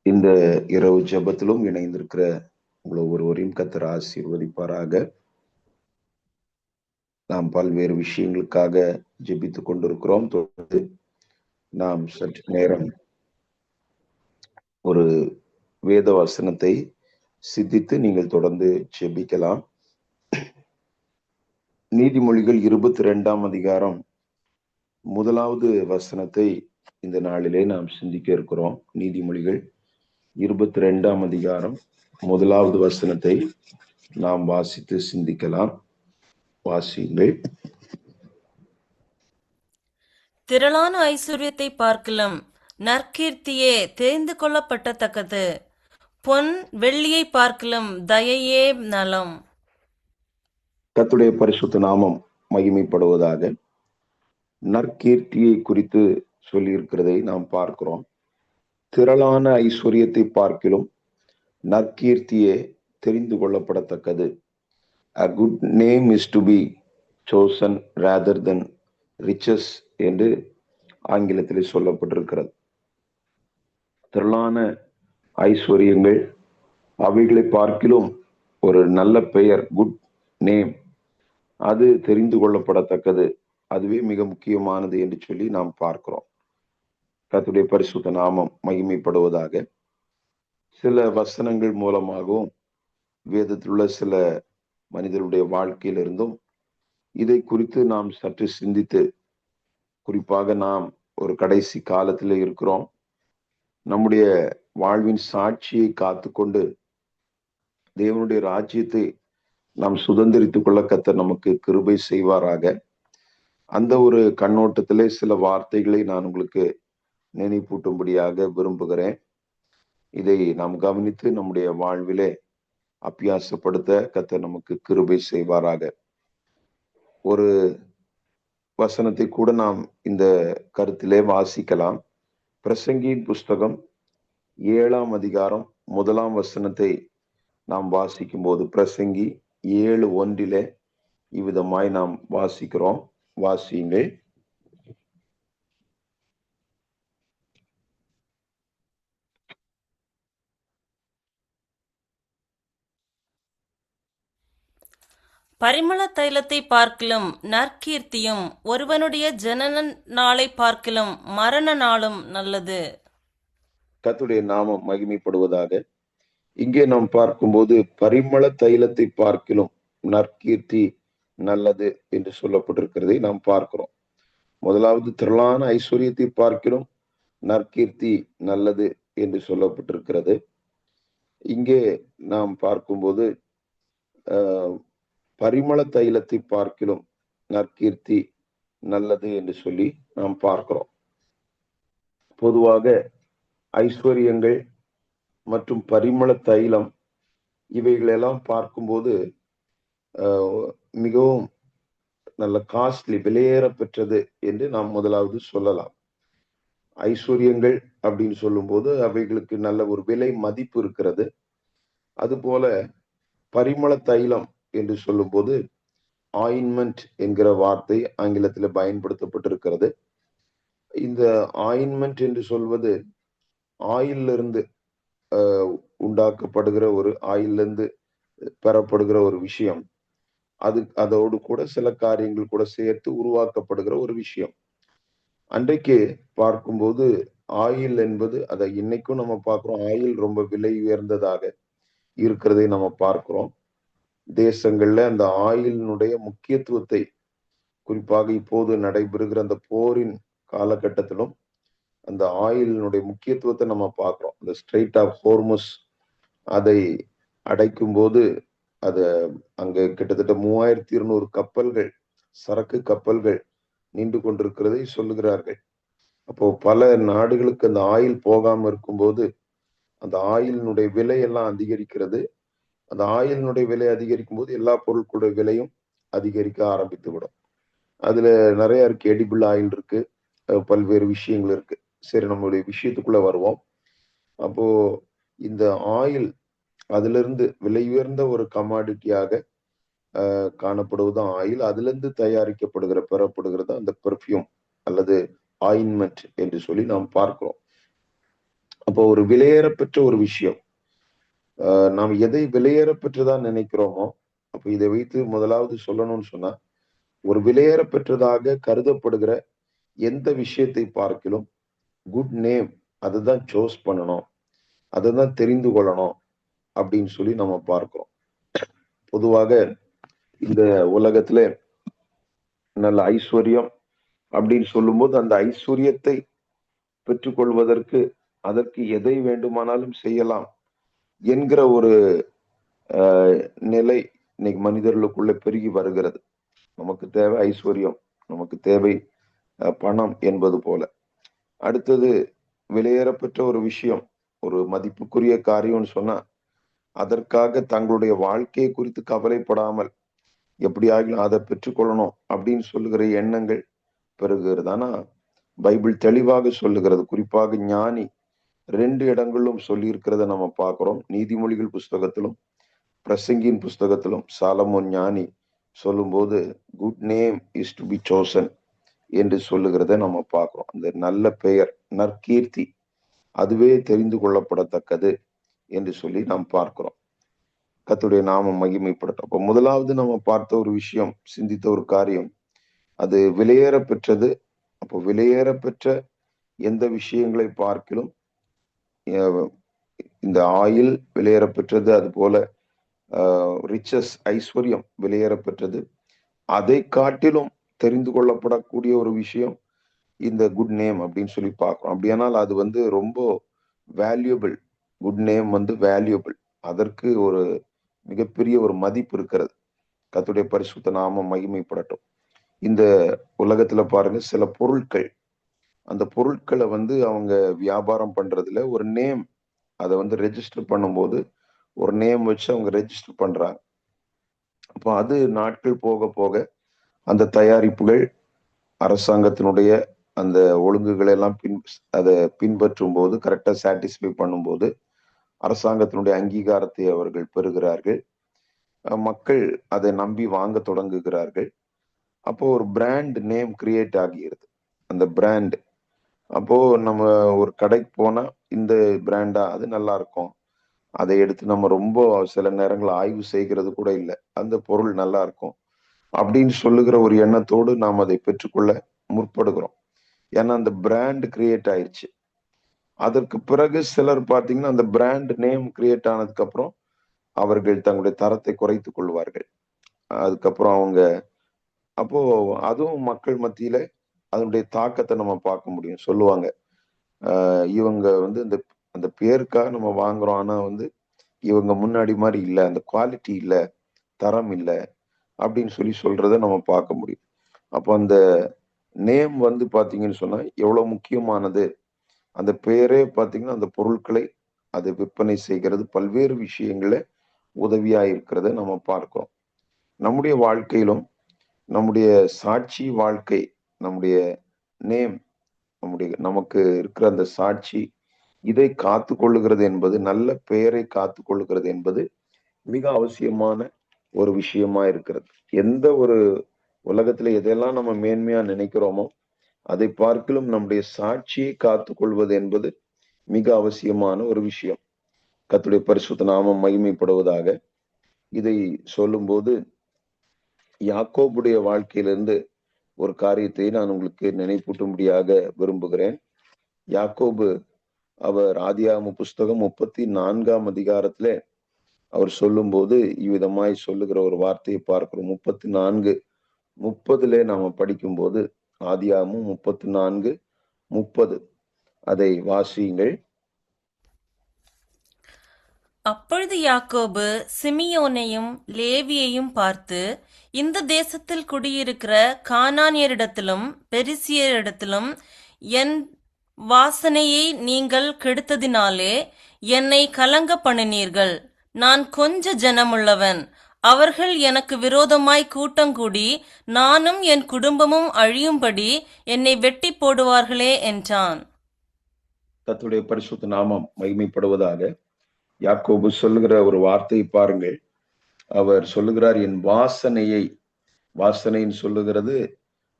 இந்த இரவு ஜெபத்திலும் இணைந்திருக்கிற உங்களை ஒருவரையும் கர்த்தர் ஆசீர்வதிப்பாராக. நாம் பல்வேறு விஷயங்களுக்காக ஜெபித்துக் கொண்டிருக்கிறோம். தொடர்ந்து நாம் சற்று நேரம் ஒரு வேத வசனத்தை சிந்தித்து நீங்கள் தொடர்ந்து ஜெபிக்கலாம். நீதிமொழிகள் 22ஆம் அதிகாரம் 1வது வசனத்தை இந்த நாளிலே நாம் சிந்திக்க இருக்கிறோம். நீதிமொழிகள் 22ஆம் அதிகாரம் 1வது வசனத்தை நாம் வாசித்து சிந்திக்கலாம். வாசியுங்கள். திரளான ஐஸ்வர்யத்தை பார்க்கிலும் நற்கீர்த்தியே தெரிந்து கொள்ளப்பட்டத்தக்கது. பொன் வெள்ளியை பார்க்கிலும் தயையே நலம். கர்த்தருடைய பரிசுத்த நாமம் மகிமைப்படுவதாக. நற்கீர்த்தியை குறித்து சொல்லியிருக்கிறதை நாம் பார்க்கிறோம். திரளான ஐஸ்வர்யத்தை பார்க்கிலும் நற்கீர்த்தியே தெரிந்து கொள்ளப்படத்தக்கது. A good name is to be chosen rather than riches என்று ஆங்கிலத்திலே சொல்லப்பட்டிருக்கிறது. திரளான ஐஸ்வர்யங்கள் அவைகளை பார்க்கிலும் ஒரு நல்ல பெயர், குட் நேம், அது தெரிந்து கொள்ளப்படத்தக்கது, அதுவே மிக முக்கியமானது என்று சொல்லி நாம் பார்க்கிறோம். கர்த்தருடைய பரிசுத்த நாமம் மகிமைப்படுவதாக. சில வசனங்கள் மூலமாகவும் வேதத்தில் உள்ள சில மனிதருடைய வாழ்க்கையிலிருந்தும் இதை குறித்து நாம் சற்று சிந்தித்து, குறிப்பாக நாம் ஒரு கடைசி காலத்தில் இருக்கிறோம். நம்முடைய வாழ்வின் சாட்சியை காத்துக்கொண்டு தேவனுடைய ராஜ்யத்தை நாம் சுதந்திரித்துக் கொள்ள கர்த்தர் நமக்கு கிருபை செய்வாராக. அந்த ஒரு கண்ணோட்டத்திலே சில வார்த்தைகளை நான் உங்களுக்கு நினைப்பூட்டும்படியாக விரும்புகிறேன். இதை நாம் கவனித்து நம்முடைய வாழ்விலே அபியாசப்படுத்த கர்த்தர் நமக்கு கிருபை செய்வாராக. ஒரு வசனத்தை கூட நாம் இந்த கருத்திலே வாசிக்கலாம். பிரசங்கியின் புஸ்தகம் 7ஆம் அதிகாரம் 1ஆம் வசனத்தை நாம் வாசிக்கும் போது, பிரசங்கி 7:1 இவ்விதமாய் நாம் வாசிக்கிறோம். வாசியுங்கள். பரிமள தைலத்தை பார்க்கிலும் நற்கீர்த்தியும் ஒருவனுடைய ஜனன நாளை பார்க்கிலும் மரண நாளும் நல்லது. கர்த்தருடைய நாமம் மகிமைப்படுவதாக. இங்கே நாம் பார்க்கும்போது பரிமள தைலத்தை பார்க்கிலும் நற்கீர்த்தி நல்லது என்று சொல்லப்பட்டிருக்கிறதை நாம் பார்க்கிறோம். முதலாவது திரளான ஐஸ்வர்யத்தை பார்க்கிலும் நற்கீர்த்தி நல்லது என்று சொல்லப்பட்டிருக்கிறது. இங்கே நாம் பார்க்கும்போது பரிமள தைலத்தை பார்க்கிலும் நற்கீர்த்தி நல்லது என்று சொல்லி நாம் பார்க்கிறோம். பொதுவாக ஐஸ்வர்யங்கள் மற்றும் பரிமள தைலம் இவைகளெல்லாம் பார்க்கும்போது மிகவும் நல்ல காஸ்ட்லி, விலையேற பெற்றது என்று நாம் முதலாவது சொல்லலாம். ஐஸ்வர்யங்கள் அப்படின்னு சொல்லும்போது அவைகளுக்கு நல்ல ஒரு விலை மதிப்பு இருக்கிறது. அதுபோல பரிமள தைலம் என்று சொல்லும்போது ஆயின்மெண்ட் என்கிற வார்த்தை ஆங்கிலத்தில் பயன்படுத்தப்பட்டிருக்கிறது. இந்த ஆயின்மெண்ட் என்று சொல்வது ஆயிலிருந்து உண்டாக்கப்படுகிற ஒரு ஆயிலிருந்து பெறப்படுகிற ஒரு விஷயம். அதோடு கூட சில காரியங்கள் கூட சேர்த்து உருவாக்கப்படுகிற ஒரு விஷயம். அன்றைக்கு பார்க்கும்போது ஆயில் என்பது, அதை இன்னைக்கும் நம்ம பார்க்கிறோம், ஆயில் ரொம்ப விலை உயர்ந்ததாக இருக்கிறதை நம்ம பார்க்கிறோம். தேசங்கள்ல அந்த ஆயிலினுடைய முக்கியத்துவத்தை, குறிப்பாக இப்போது நடைபெறுகிற அந்த போரின் காலகட்டத்திலும் அந்த ஆயிலினுடைய முக்கியத்துவத்தை நம்ம பார்க்கிறோம். இந்த ஸ்ட்ரெயிட் ஆஃப் ஹோர்முஸ் அதை அடைக்கும் போது அது அங்க கிட்டத்தட்ட 3200 கப்பல்கள், சரக்கு கப்பல்கள் நின்று கொண்டிருக்கிறதை சொல்லுகிறார்கள். அப்போ பல நாடுகளுக்கு அந்த ஆயில் போகாம இருக்கும்போது அந்த ஆயிலினுடைய விலை எல்லாம் அதிகரிக்கிறது. அந்த ஆயிலினுடைய விலை அதிகரிக்கும் போது எல்லா பொருட்களுடைய விலையும் அதிகரிக்க ஆரம்பித்து விடும். அதுல நிறைய இருக்கு, எடிபிள் ஆயில் இருக்கு, பல்வேறு விஷயங்கள் இருக்கு. சரி, நம்மளுடைய விஷயத்துக்குள்ள வருவோம். அப்போ இந்த ஆயில் அதுல இருந்து விலை உயர்ந்த ஒரு கமாடிட்டியாக காணப்படுவதும் ஆயில். அதுல இருந்து பெறப்படுகிறது அந்த பெர்ஃப்யூம் அல்லது ஆயின்மெண்ட் என்று சொல்லி நாம் பார்க்கிறோம். அப்போ ஒரு விலையேற பெற்ற ஒரு விஷயம். நாம் எதை விலையேற பெற்றதா நினைக்கிறோமோ, அப்ப இதை வைத்து முதலாவது சொல்லணும்னு சொன்னா, ஒரு விலையேற பெற்றதாக கருதப்படுகிற எந்த விஷயத்தை பார்க்கிலும் குட் நேம் அதுதான் சூஸ் பண்ணணும். அததான் தெரிந்து கொள்ளணும் அப்படின்னு சொல்லி நம்ம பார்க்கிறோம். பொதுவாக இந்த உலகத்திலே நல்ல ஐஸ்வர்யம் அப்படின்னு சொல்லும்போது, அந்த ஐஸ்வர்யத்தை பெற்றுக்கொள்வதற்கு அதற்கு எதை வேண்டுமானாலும் செய்யலாம் என்கிற ஒரு நிலை இன்னைக்கு மனிதர்களுக்குள்ள பெருகி வருகிறது. நமக்கு தேவை ஐஸ்வர்யம், நமக்கு தேவை பணம் என்பது போல. அடுத்தது விலையேறப்பெற்ற ஒரு விஷயம், ஒரு மதிப்புக்குரிய காரியம்னு சொன்னா, அதற்காக தங்களுடைய வாழ்க்கையை குறித்து கவலைப்படாமல் எப்படியாகிலும் அதை பெற்றுக்கொள்ளணும் அப்படின்னு சொல்லுகிற எண்ணங்கள் பெருகுகிறது. ஆனா பைபிள் தெளிவாக சொல்லுகிறது, குறிப்பாக ஞானி 2 இடங்களிலும் சொல்லியிருக்கிறத நம்ம பார்க்கிறோம். நீதிமொழிகள் புஸ்தகத்திலும் பிரசங்கியின் புஸ்தகத்திலும் சாலமோன் ஞானி சொல்லும்போது good name is to be chosen என்று சொல்லுகிறத நம்ம பார்க்கிறோம். அந்த நல்ல பெயர், நற்கீர்த்தி அதுவே தெரிந்து கொள்ளப்படத்தக்கது என்று சொல்லி நாம் பார்க்கிறோம். கர்த்தருடைய நாமம் மகிமைப்படட்டும். அப்போ முதலாவது நம்ம பார்த்த ஒரு விஷயம், சிந்தித்த ஒரு காரியம், அது விலையேற பெற்றது. அப்போ விலையேற பெற்ற எந்த விஷயங்களை பார்க்கிலும் இந்த ஆயில் விலையேற பெற்றது, அது போல ரிச்சஸ் ஐஸ்வர்யம் விலையேற பெற்றது. அதை காட்டிலும் தெரிந்து கொள்ளப்படக்கூடிய ஒரு விஷயம் இந்த குட் நேம் அப்படின்னு சொல்லி பார்க்கிறோம். அப்படியானால் அது வந்து ரொம்ப வேல்யூபிள். குட் நேம் வந்து வேல்யூபிள். அதற்கு ஒரு மிகப்பெரிய ஒரு மதிப்பு இருக்கிறது. கர்த்தருடைய பரிசுத்த நாமம் மகிமைப்படட்டும். இந்த உலகத்துல பாருங்க, சில பொருட்கள், அந்த பொருட்களை வந்து அவங்க வியாபாரம் பண்றதுல ஒரு நேம், அதை வந்து ரெஜிஸ்டர் பண்ணும்போது ஒரு நேம் வச்சு அவங்க ரெஜிஸ்டர் பண்றாங்க. அப்போ அது நாட்கள் போக போக அந்த தயாரிப்புகள் அரசாங்கத்தினுடைய அந்த ஒழுங்குகளை எல்லாம் அதை பின்பற்றும் போது, கரெக்டா சாட்டிஸ்ஃபை பண்ணும்போது அரசாங்கத்தினுடைய அங்கீகாரத்தை அவர்கள் பெறுகிறார்கள். மக்கள் அதை நம்பி வாங்க தொடங்குகிறார்கள். அப்போ ஒரு பிராண்ட் நேம் கிரியேட் ஆகிறது. அந்த பிராண்ட், அப்போ நம்ம ஒரு கடைக்கு போனா இந்த பிராண்டா, அது நல்லா இருக்கும், அதை எடுத்து நம்ம ரொம்ப சில நேரங்கள் ஆய்வு செய்கிறது கூட இல்லை, அந்த பொருள் நல்லா இருக்கும் அப்படின்னு சொல்லுகிற ஒரு எண்ணத்தோடு நாம் அதை பெற்றுக்கொள்ள முற்படுகிறோம். ஏன்னா அந்த பிராண்ட் கிரியேட் ஆயிடுச்சு. அதற்கு பிறகு சிலர் பார்த்தீங்கன்னா, அந்த பிராண்ட் நேம் கிரியேட் ஆனதுக்கு அப்புறம் அவர்கள் தங்களுடைய தரத்தை குறைத்துக் கொள்வார்கள். அதுக்கப்புறம் அவங்க, அப்போ அதுவும் மக்கள் மத்தியில அதனுடைய தாக்கத்தை நம்ம பார்க்க முடியும். சொல்லுவாங்க, இவங்க வந்து இந்த அந்த பேருக்காக நம்ம வாங்குறோம், ஆனா வந்து இவங்க முன்னாடி மாதிரி இல்லை, அந்த குவாலிட்டி இல்லை, தரம் இல்லை அப்படின்னு சொல்லி சொல்றத நம்ம பார்க்க முடியும். அப்போ அந்த நேம் வந்து பாத்தீங்கன்னு சொன்னா எவ்வளவு முக்கியமானது. அந்த பெயரே பாத்தீங்கன்னா அந்த பொருட்களை அது விற்பனை செய்கிறது, பல்வேறு விஷயங்கள உதவியா இருக்கிறத நம்ம பார்க்கிறோம். நம்முடைய வாழ்க்கையிலும் நம்முடைய சாட்சி வாழ்க்கை, நம்முடைய நேம், நமக்கு இருக்கிற அந்த சாட்சி, இதை காத்து கொள்ளுகிறது என்பது, நல்ல பெயரை காத்து கொள்ளுகிறது என்பது மிக அவசியமான ஒரு விஷயமா இருக்கிறது. எந்த ஒரு உலகத்துல எதெல்லாம் நம்ம மேன்மையா நினைக்கிறோமோ அதை பார்க்கிலும் நம்முடைய சாட்சியை காத்து கொள்வது என்பது மிக அவசியமான ஒரு விஷயம். கர்த்தருடைய பரிசுத்த நாமம் மகிமைப்படுவதாக. இதை சொல்லும்போது யாக்கோபுடைய வாழ்க்கையிலிருந்து ஒரு காரியத்தை நான் உங்களுக்கு நினைப்பூட்டும்படியாக விரும்புகிறேன். யாக்கோபு, அவர் ஆதியாகம புஸ்தகம் 34ஆம் அதிகாரத்திலே அவர் சொல்லும்போது இவ்விதமாய் சொல்லுகிற ஒரு வார்த்தையை பார்க்கிறோம். 34:30 நாம படிக்கும்போது, ஆதியாகமம் 34:30 அதை வாசியுங்கள். அப்பொழுது யாக்கோபு சிமியோனையும் லேவியையும் பார்த்து, இந்த தேசத்தில் குடியிருக்கிற கானானியரிடத்திலும் பெரிசியரிடத்திலும் என் வாசனையை நீங்கள் கெடுத்ததினாலே என்னை கலங்க பண்ணினீர்கள். நான் கொஞ்ச ஜனமுள்ளவன், அவர்கள் எனக்கு விரோதமாய் கூட்டங்கூடி நானும் என் குடும்பமும் அழியும்படி என்னை வெட்டி போடுவார்களே என்றான். கர்த்தருடைய பரிசுத்த நாமம் மகிமைப்படுவதாக. யாக்கோபு சொல்லுகிற ஒரு வார்த்தை பாருங்கள். அவர் சொல்லுகிறார், என் வாசனையை, வாசனைன்னு சொல்லுகிறது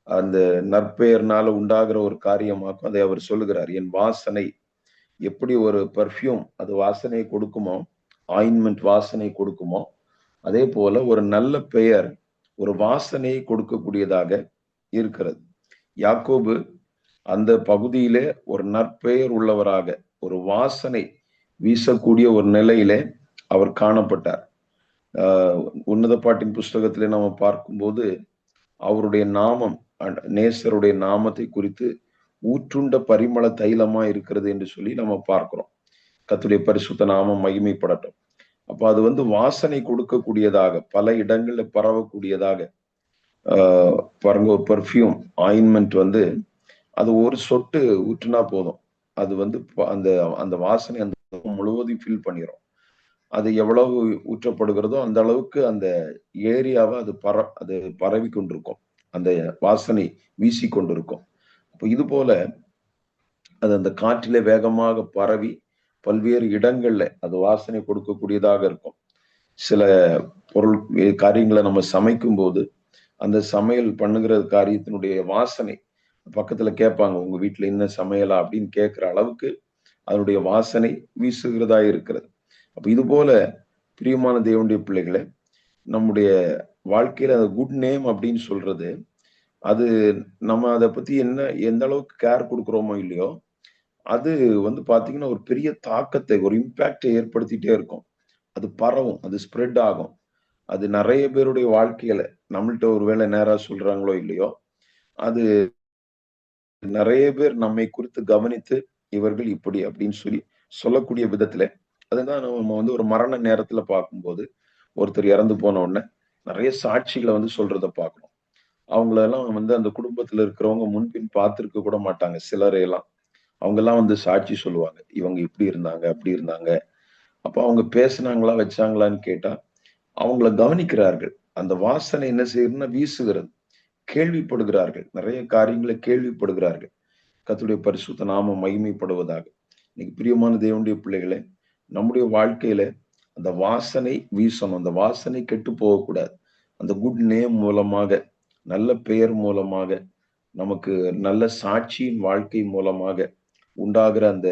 அந்த நற்பெயர்னால உண்டாகிற ஒரு காரியமாக்கும். அதை அவர் சொல்லுகிறார், என் வாசனை எப்படி ஒரு பெர்ஃப்யூம் அது வாசனை கொடுக்குமோ, ஆயின்மென்ட் வாசனை கொடுக்குமோ, அதே போல ஒரு நல்ல பெயர் ஒரு வாசனையை கொடுக்கக்கூடியதாக இருக்கிறது. யாக்கோபு அந்த பகுதியிலே ஒரு நற்பெயர் உள்ளவராக, ஒரு வாசனை வீசக்கூடிய ஒரு நிலையிலே அவர் காணப்பட்டார். உன்னத பாட்டின் புஸ்தகத்திலே நாம பார்க்கும்போது அவருடைய நாமம், நேசருடைய நாமத்தை குறித்து ஊற்றுண்ட பரிமள தைலமா இருக்கிறது என்று சொல்லி நம்ம பார்க்கிறோம். கர்த்தருடைய பரிசுத்த நாமம் மகிமைப்படட்டும். அப்ப அது வந்து வாசனை கொடுக்கக்கூடியதாக, பல இடங்கள்ல பரவக்கூடியதாக, பாருங்க, ஒரு பெர்ஃப்யூம் ஆயின்மெண்ட் வந்து அது ஒரு சொட்டு ஊற்றினா போதும், அது வந்து அந்த அந்த வாசனை அந்த முழுவதையும் ஃபில் பண்ணிரும். அது எவ்வளவு ஊற்றப்படுகிறதோ அந்த அளவுக்கு அந்த ஏரியாவை அது பரவி கொண்டிருக்கும், அந்த வாசனை வீசி கொண்டிருக்கும். அப்ப இது போல அது அந்த காற்றிலே வேகமாக பரவி பல்வேறு இடங்கள்ல அது வாசனை கொடுக்கக்கூடியதாக இருக்கும். சில பொருள் காரியங்களை நம்ம சமைக்கும் போது அந்த சமையல் பண்ணுகிற காரியத்தினுடைய வாசனை பக்கத்துல கேட்பாங்க, உங்க வீட்டுல என்ன சமையலா அப்படின்னு கேட்கிற அளவுக்கு அதனுடைய வாசனை வீசுகிறதா இருக்கிறது. அப்ப இது போல பிரியமான தேவனுடைய பிள்ளைகளை, நம்முடைய வாழ்க்கையில அந்த குட் நேம் அப்படின்னு சொல்றது, அது நம்ம அதை பத்தி எந்த அளவுக்கு கேர் கொடுக்குறோமோ இல்லையோ, அது வந்து பாத்தீங்கன்னா ஒரு பெரிய தாக்கத்தை, ஒரு இம்பாக்டை ஏற்படுத்திட்டே இருக்கும். அது பரவும், அது ஸ்ப்ரெட் ஆகும். அது நிறைய பேருடைய வாழ்க்கையில நம்மள்ட்ட ஒருவேளை நேரா சொல்றாங்களோ இல்லையோ, அது நிறைய பேர் நம்மை குறித்து கவனித்து இவர்கள் இப்படி அப்படின்னு சொல்லி சொல்லக்கூடிய விதத்துல, அதுதான் நம்ம வந்து ஒரு மரண நேரத்துல பார்க்கும்போது ஒருத்தர் இறந்து போன உடனே நிறைய சாட்சிகளை வந்து சொல்றத பார்க்கணும். அவங்களெல்லாம் வந்து அந்த குடும்பத்துல இருக்கிறவங்க முன்பின் பார்த்திருக்க கூட மாட்டாங்க. சிலரையெல்லாம் அவங்க எல்லாம் வந்து சாட்சி சொல்லுவாங்க, இவங்க இப்படி இருந்தாங்க அப்படி இருந்தாங்க. அப்ப அவங்க பேசுனாங்களா வச்சாங்களான்னு கேட்டா அவங்கள கவனிக்கிறார்கள். அந்த வாசனை என்ன செய்யுதுன்னா வீசுகிறது. கேள்விப்படுகிறார்கள், நிறைய காரியங்களை கேள்விப்படுகிறார்கள். கர்த்தருடைய பரிசுத்த நாமம் மகிமைப்படுவதாக. இன்னைக்கு பிரியமான தேவனுடைய பிள்ளைகளே, நம்முடைய வாழ்க்கையில அந்த வாசனை வீசணும். அந்த வாசனை கெட்டு போகக்கூடாது. அந்த குட் நேம் மூலமாக, நல்ல பெயர் மூலமாக, நமக்கு நல்ல சாட்சியின் வாழ்க்கை மூலமாக உண்டாகிற அந்த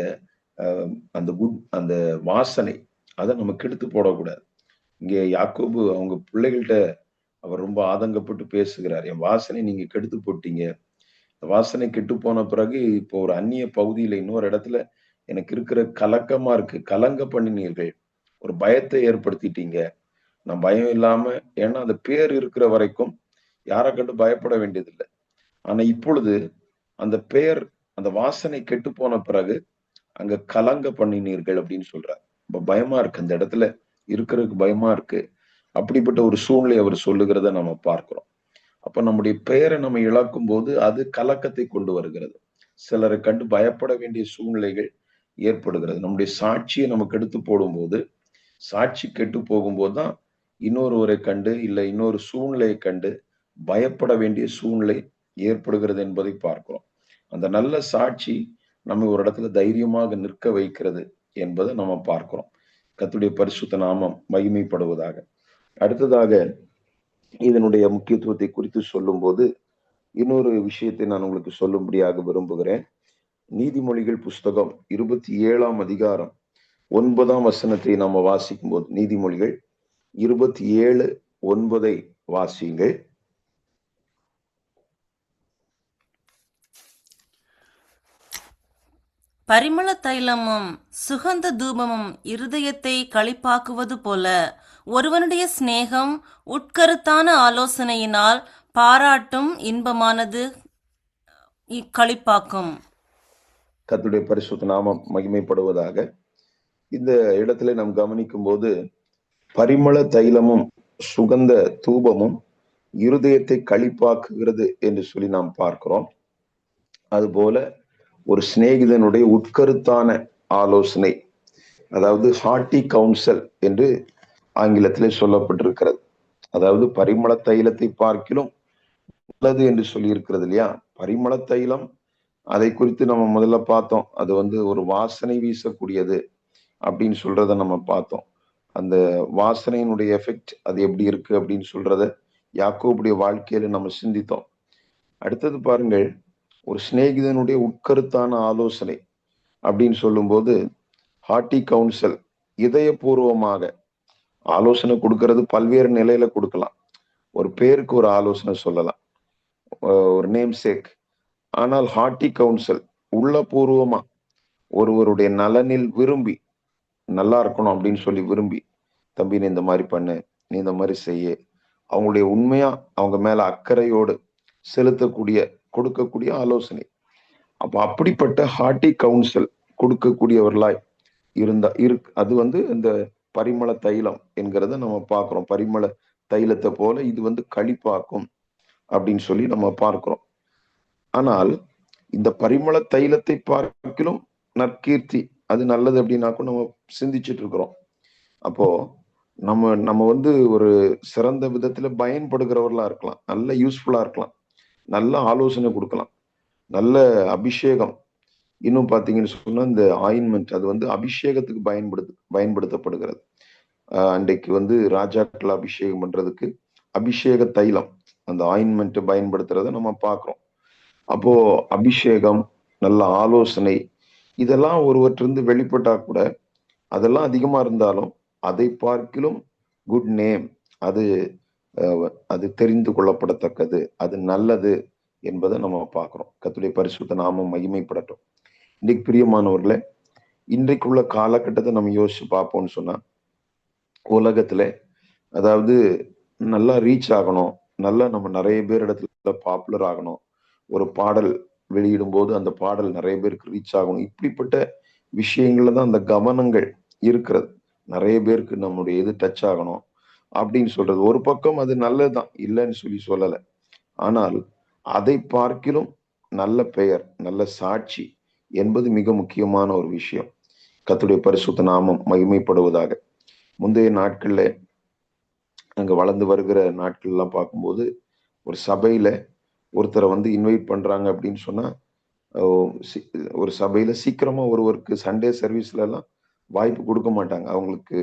அந்த வாசனை அதை நம்ம கெடுத்து போடக்கூடாது. இங்கே யாக்கோபு அவங்க பிள்ளைகள்கிட்ட அவர் ரொம்ப ஆதங்கப்பட்டு பேசுகிறார், என் வாசனை நீங்க கெடுத்து போட்டீங்க. வாசனை கெட்டு போன பிறகு இப்போ ஒரு அந்நிய பகுதியில இன்னொரு இடத்துல எனக்கு இருக்கிற கலக்கமா இருக்கு, கலங்க பண்ணினீர்கள், ஒரு பயத்தை ஏற்படுத்திட்டீங்க. நான் பயம் இல்லாம, ஏன்னா அந்த பேர் இருக்கிற வரைக்கும் யாரை கண்டு பயப்பட வேண்டியதில்லை. ஆனா இப்பொழுது அந்த பெயர், அந்த வாசனை கெட்டு போன பிறகு அங்க கலங்க பண்ணினீர்கள் அப்படின்னு சொல்றார். இப்ப பயமா இருக்கு, அந்த இடத்துல இருக்கிறதுக்கு பயமா இருக்கு. அப்படிப்பட்ட ஒரு சூழ்நிலை அவர் சொல்லுகிறத நம்ம பார்க்கிறோம். அப்ப நம்முடைய பெயரை நம்ம இழக்கும் போது அது கலக்கத்தை கொண்டு வருகிறது. சிலரை கண்டு பயப்பட வேண்டிய சூழ்நிலைகள் ஏற்படுகிறது. நம்முடைய சாட்சியை நமக்கு எடுத்து போடும்போது, சாட்சி கெட்டு போகும்போது தான் இன்னொருவரை கண்டு இல்ல இன்னொரு சூழ்நிலையை கண்டு பயப்பட வேண்டிய சூழ்நிலை ஏற்படுகிறது என்பதை பார்க்கிறோம். அந்த நல்ல சாட்சி நம்ம ஒரு இடத்துல தைரியமாக நிற்க வைக்கிறது என்பதை நம்ம பார்க்கிறோம். கர்த்தருடைய பரிசுத்த நாமம் மகிமைப்படுவதாக. அடுத்ததாக இதனுடைய முக்கியத்துவத்தை குறித்து சொல்லும் போது இன்னொரு விஷயத்தை நான் உங்களுக்கு சொல்லும்படியாக விரும்புகிறேன். நீதிமொழிகள் புஸ்தகம் 27ஆம் அதிகாரம் 9ஆம் வசனத்தை நாம வாசிக்கும் போது, நீதிமொழிகள் 27:9 வாசியுங்கள். பரிமள தைலமும் சுகந்த தூபமும் இருதயத்தை களிப்பாக்குவது போல ஒருவனுடைய சிநேகம் உட்கருத்தான ஆலோசனையினால் பாராட்டும் இன்பமானது களிப்பாக்கும். கர்த்தருடைய பரிசுத்த நாமம் மகிமைப்படுவதாக. இந்த இடத்துல நாம் கவனிக்கும் போது பரிமள தைலமும் சுகந்த தூபமும் இருதயத்தை களிப்பாக்குகிறது என்று சொல்லி நாம் பார்க்கிறோம். அதுபோல ஒரு சிநேகிதனுடைய உட்கருத்தான ஆலோசனை, அதாவது ஹார்ட்டி கவுன்சில் என்று ஆங்கிலத்திலே சொல்லப்பட்டிருக்கிறது. அதாவது பரிமள தைலத்தை பார்க்கிலும் நல்லது என்று சொல்லி இருக்கிறது இல்லையா. பரிமள தைலம், அதை குறித்து நம்ம முதல்ல பார்த்தோம், அது வந்து ஒரு வாசனை வீசக்கூடியது அப்படின்னு சொல்றத நம்ம பார்த்தோம். அந்த வாசனையினுடைய எஃபெக்ட் அது எப்படி இருக்கு அப்படின்னு சொல்றத யாக்கோபுடைய வாழ்க்கையில நம்ம சிந்தித்தோம். அடுத்தது பாருங்கள், ஒரு சிநேகிதனுடைய உட்கருத்தான ஆலோசனை. அப்படின்னு சொல்லும்போது ஹார்ட்டி கவுன்சில் இதயபூர்வமாக ஆலோசனை கொடுக்கறது பல்வேறு நிலையில கொடுக்கலாம். ஒரு பேருக்கு ஒரு ஆலோசனை சொல்லலாம், ஒரு நேம் சேக். ஆனால் ஹார்ட்டி கவுன்சில் உள்ளபூர்வமா ஒருவருடைய நலனில் விரும்பி, நல்லா இருக்கணும் அப்படின்னு சொல்லி விரும்பி, தம்பி நீ இந்த மாதிரி பண்ணு, நீ இந்த மாதிரி செய்ய, அவங்களுடைய உண்மையா அவங்க மேல அக்கறையோடு செலுத்தக்கூடிய கொடுக்கக்கூடிய ஆலோசனை. அப்ப அப்படிப்பட்ட ஹார்ட்டி கவுன்சில் கொடுக்கக்கூடியவர்களாய் அது இந்த பரிமள தைலம் என்கிறத நம்ம பார்க்கிறோம். பரிமள தைலத்தை போல இது களிப்பாக்கும் அப்படின்னு சொல்லி நம்ம பார்க்கிறோம். ஆனால் இந்த பரிமள தைலத்தை பார்க்கிலும் நற்கீர்த்தி அது நல்லது அப்படின்னாக்கும் நம்ம சிந்திச்சுட்டு இருக்கிறோம். அப்போ நம்ம ஒரு சிறந்த விதத்துல பயன்படுகிறவர்களா இருக்கலாம், நல்ல யூஸ்ஃபுல்லா இருக்கலாம், நல்ல ஆலோசனை கொடுக்கலாம், நல்ல அபிஷேகம். இன்னும் பாத்தீங்கன்னு சொன்னா இந்த ஆயின்மெண்ட் அது அபிஷேகத்துக்கு பயன்படுத்தப்படுகிறது. அன்றைக்கு ராஜாக்கள் அபிஷேகம் பண்றதுக்கு அபிஷேக தைலம் அந்த ஆயின்மெண்ட் பயன்படுத்துறத நம்ம பார்க்கிறோம். அப்போ அபிஷேகம், நல்ல ஆலோசனை, இதெல்லாம் ஒருவற்றிலிருந்து வெளிப்பட்டா கூட அதெல்லாம் அதிகமா இருந்தாலும் அதை பார்க்கிலும் குட் நேம் அது தெரிந்து கொள்ளப்படத்தக்கது, அது நல்லது என்பதை நம்ம பார்க்கிறோம். கர்த்தருடைய பரிசுத்த நாமம் மகிமைப்படட்டும். இன்னைக்கு பிரியமானவர்களே, இன்றைக்குள்ள காலகட்டத்தை நம்ம யோசிச்சு பார்ப்போம்னு சொன்னா, உலகத்துல அதாவது நல்லா ரீச் ஆகணும், நல்லா நம்ம நிறைய பேர் இடத்துல பாப்புலர் ஆகணும், ஒரு பாடல் வெளியிடும் போது அந்த பாடல் நிறைய பேருக்கு ரீச் ஆகணும், இப்படிப்பட்ட விஷயங்கள்ல தான் அந்த கவனங்கள் இருக்கிறது. நிறைய பேருக்கு நம்முடைய இது டச் ஆகணும் அப்படின்னு சொல்றது ஒரு பக்கம், அது நல்லதுதான், இல்லைன்னு சொல்லல. ஆனால் அதை பார்க்கிலும் நல்ல பெயர், நல்ல சாட்சி என்பது மிக முக்கியமான ஒரு விஷயம். கர்த்தருடைய பரிசுத்த நாமம் மகிமைப்படுவதாக. முந்தைய நாட்கள்ல அங்க வளர்ந்து வருகிற நாட்கள் எல்லாம் பார்க்கும்போது, ஒரு சபையில ஒருத்தரை இன்வைட் பண்றாங்க அப்படின்னு சொன்னா, ஒரு சபையில சீக்கிரமா ஒருவருக்கு சண்டே சர்வீஸ்ல எல்லாம் வாய்ப்பு கொடுக்க மாட்டாங்க. அவங்களுக்கு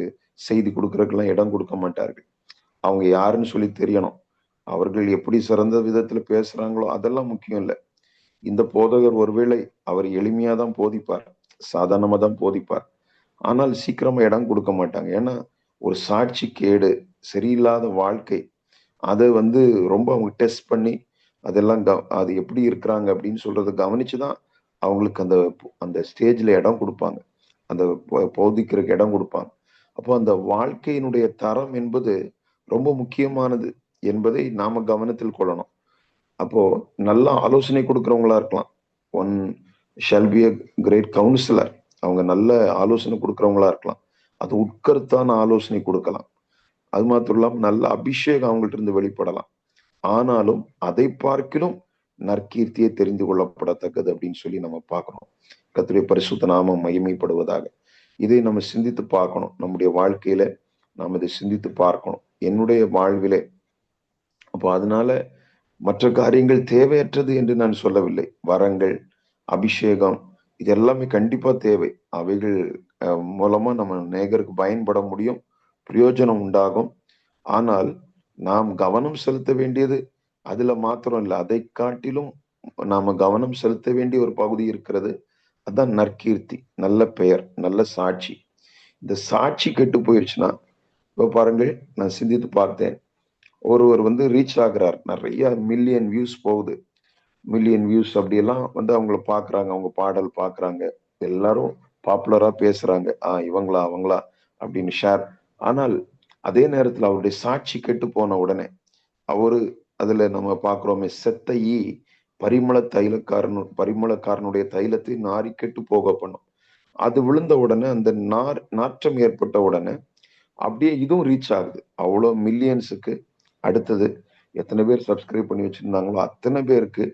செய்தி கொடுக்கறதுக்கெல்லாம் இடம் கொடுக்க மாட்டார்கள். அவங்க யாருன்னு சொல்லி தெரியணும், அவர்கள் எப்படி சிறந்த விதத்துல பேசுறாங்களோ அதெல்லாம் முக்கியம் இல்லை. இந்த போதகர் ஒருவேளை அவர் எளிமையா தான் போதிப்பார், சாதாரணமா தான் போதிப்பார், ஆனால் சீக்கிரமா இடம் கொடுக்க மாட்டாங்க. ஏன்னா ஒரு சாட்சி கேடு, சரியில்லாத வாழ்க்கை, அதை ரொம்ப அவங்க டெஸ்ட் பண்ணி அதெல்லாம் அது எப்படி இருக்கிறாங்க அப்படின்னு சொல்றதை கவனிச்சுதான் அவங்களுக்கு அந்த அந்த ஸ்டேஜ்ல இடம் கொடுப்பாங்க, அந்த போதிக்கிறதுக்கு இடம் கொடுப்பாங்க. அப்போ அந்த வாழ்க்கையினுடைய தரம் என்பது ரொம்ப முக்கியமானது என்பதை நாம கவனத்தில் கொள்ளணும். அப்போ நல்ல ஆலோசனை கொடுக்கறவங்களா இருக்கலாம். One shall be a great counsellor. அவங்க நல்ல ஆலோசனை கொடுக்கறவங்களா இருக்கலாம். அது உட்கருத்தான ஆலோசனை கொடுக்கலாம். அது மாத்திரம் இல்லாம நல்ல அபிஷேகம் அவங்கள்ட்ட இருந்து வெளிப்படலாம். ஆனாலும் அதை பார்க்கிலும் நற்கீர்த்தியை தெரிந்து கொள்ளப்படத்தக்கது அப்படின்னு சொல்லி நம்ம பார்க்கணும். கர்த்தருடைய பரிசுத்த நாமம் மகிமைப்படுவதாக. இதை நம்ம சிந்தித்து பார்க்கணும். நம்முடைய வாழ்க்கையில நாம் இதை சிந்தித்து பார்க்கணும், என்னுடைய வாழ்விலே. அப்போ அதனால மற்ற காரியங்கள் தேவையற்றது என்று நான் சொல்லவில்லை. வரங்கள், அபிஷேகம், இது எல்லாமே கண்டிப்பா தேவை. அவைகள் மூலமா நம்ம நேயருக்கு பயன்பட முடியும், பிரயோஜனம் உண்டாகும். ஆனால் நாம் கவனம் செலுத்த வேண்டியது அதுல மாத்திரம் இல்லை, அதை காட்டிலும் நாம கவனம் செலுத்த வேண்டிய ஒரு பகுதி இருக்கிறது. அதான் நற்கீர்த்தி, நல்ல பெயர், நல்ல சாட்சி. இந்த சாட்சி கெட்டு போயிடுச்சுன்னா, இப்ப பாருங்கள், நான் சிந்தித்து பார்த்தேன். ஒருவர் ரீச் ஆகுறார், நிறைய மில்லியன் வியூஸ் போகுது, மில்லியன் வியூஸ் அப்படியெல்லாம் அவங்கள பாக்குறாங்க, அவங்க பாடல் பாக்குறாங்க, எல்லாரும் பாப்புலரா பேசுறாங்க, இவங்களா அவங்களா அப்படின்னு ஷேர். ஆனால் அதே நேரத்துல அவருடைய சாட்சி கெட்டு போன உடனே அதுல நம்ம பாக்குறோமே, செத்த ஈ பரிமளக்காரனுடைய தைலத்தை நாரி கெட்டு போக பண்ணும். அது விழுந்த உடனே, அந்த நாற்றம் ஏற்பட்ட உடனே அப்படியே இதுவும் ரீச் ஆகுது அவ்வளோ மில்லியன்ஸுக்கு. அடுத்தது எத்தனை பேர் சப்ஸ்கிரைப் பண்ணி வச்சிருந்தாங்களோ அத்தனை பேருக்கு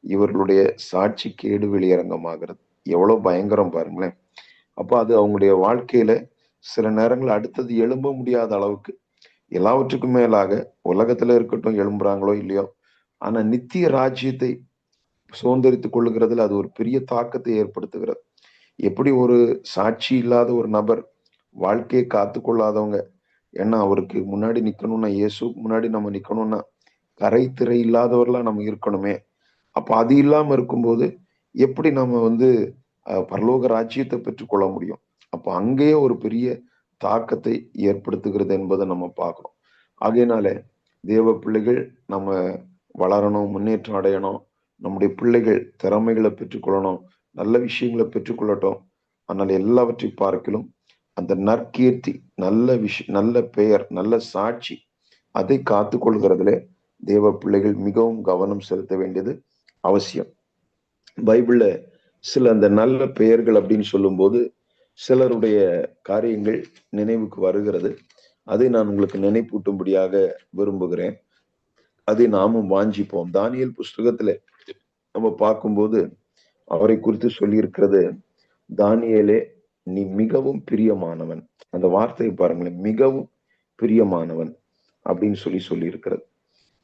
இவர்களுடைய சாட்சி கேடு வெளியரங்கமாகிறது. எவ்வளவு பயங்கரம் பாருங்களேன். அப்ப அது அவங்களுடைய வாழ்க்கையில சில நேரங்கள் அடுத்தது எழும்ப முடியாத அளவுக்கு, எல்லாவற்றுக்கும் மேலாக உலகத்துல இருக்கட்டும், எழும்புறாங்களோ இல்லையோ, ஆனா நித்திய ராஜ்யத்தை சுதந்திரித்துக் கொள்ளுகிறதுல அது ஒரு பெரிய தாக்கத்தை ஏற்படுத்துகிறது. எப்படி ஒரு சாட்சி இல்லாத ஒரு நபர், வாழ்க்கையை காத்து கொள்ளாதவங்க, ஏன்னா அவருக்கு முன்னாடி நிக்கணும்னா, இயேசுக்கு முன்னாடி நம்ம நிக்கணும்னா கரை திரை இல்லாதவர்களா நம்ம இருக்கணுமே. அப்ப அது இல்லாம இருக்கும்போது எப்படி நம்ம பரலோக ராஜ்யத்தை பெற்றுக்கொள்ள முடியும். அப்போ அங்கேயே ஒரு பெரிய தாக்கத்தை ஏற்படுத்துகிறது என்பதை நம்ம பார்க்கிறோம். ஆகையினால தேவ பிள்ளைகள் நம்ம வளரணும், முன்னேற்றம் அடையணும். நம்முடைய பிள்ளைகள் திறமைகளை பெற்றுக்கொள்ளணும், நல்ல விஷயங்களை பெற்றுக்கொள்ளட்டும். ஆனால் எல்லாவற்றை பார்க்கிலும் அந்த நற்கீர்த்தி, நல்ல பெயர், நல்ல சாட்சி, அதை காத்துக்கொள்கிறதுல தேவ பிள்ளைகள் மிகவும் கவனம் செலுத்த வேண்டியது அவசியம். பைபிள்ல சில அந்த நல்ல பெயர்கள் அப்படின்னு சொல்லும்போது சிலருடைய காரியங்கள் நினைவுக்கு வருகிறது. அதை நான் உங்களுக்கு நினைப்பூட்டும்படியாக விரும்புகிறேன். அதை நாமும் வாஞ்சிப்போம். தானியேல் புஸ்தகத்துல நம்ம பார்க்கும்போது அவரை குறித்து சொல்லியிருக்கிறது, தானியேலே நீ மிகவும் பிரியமானவன். அந்த வார்த்தையை பாருங்களேன், மிகவும் பிரியமானவன் அப்படின்னு சொல்லி இருக்கிறது.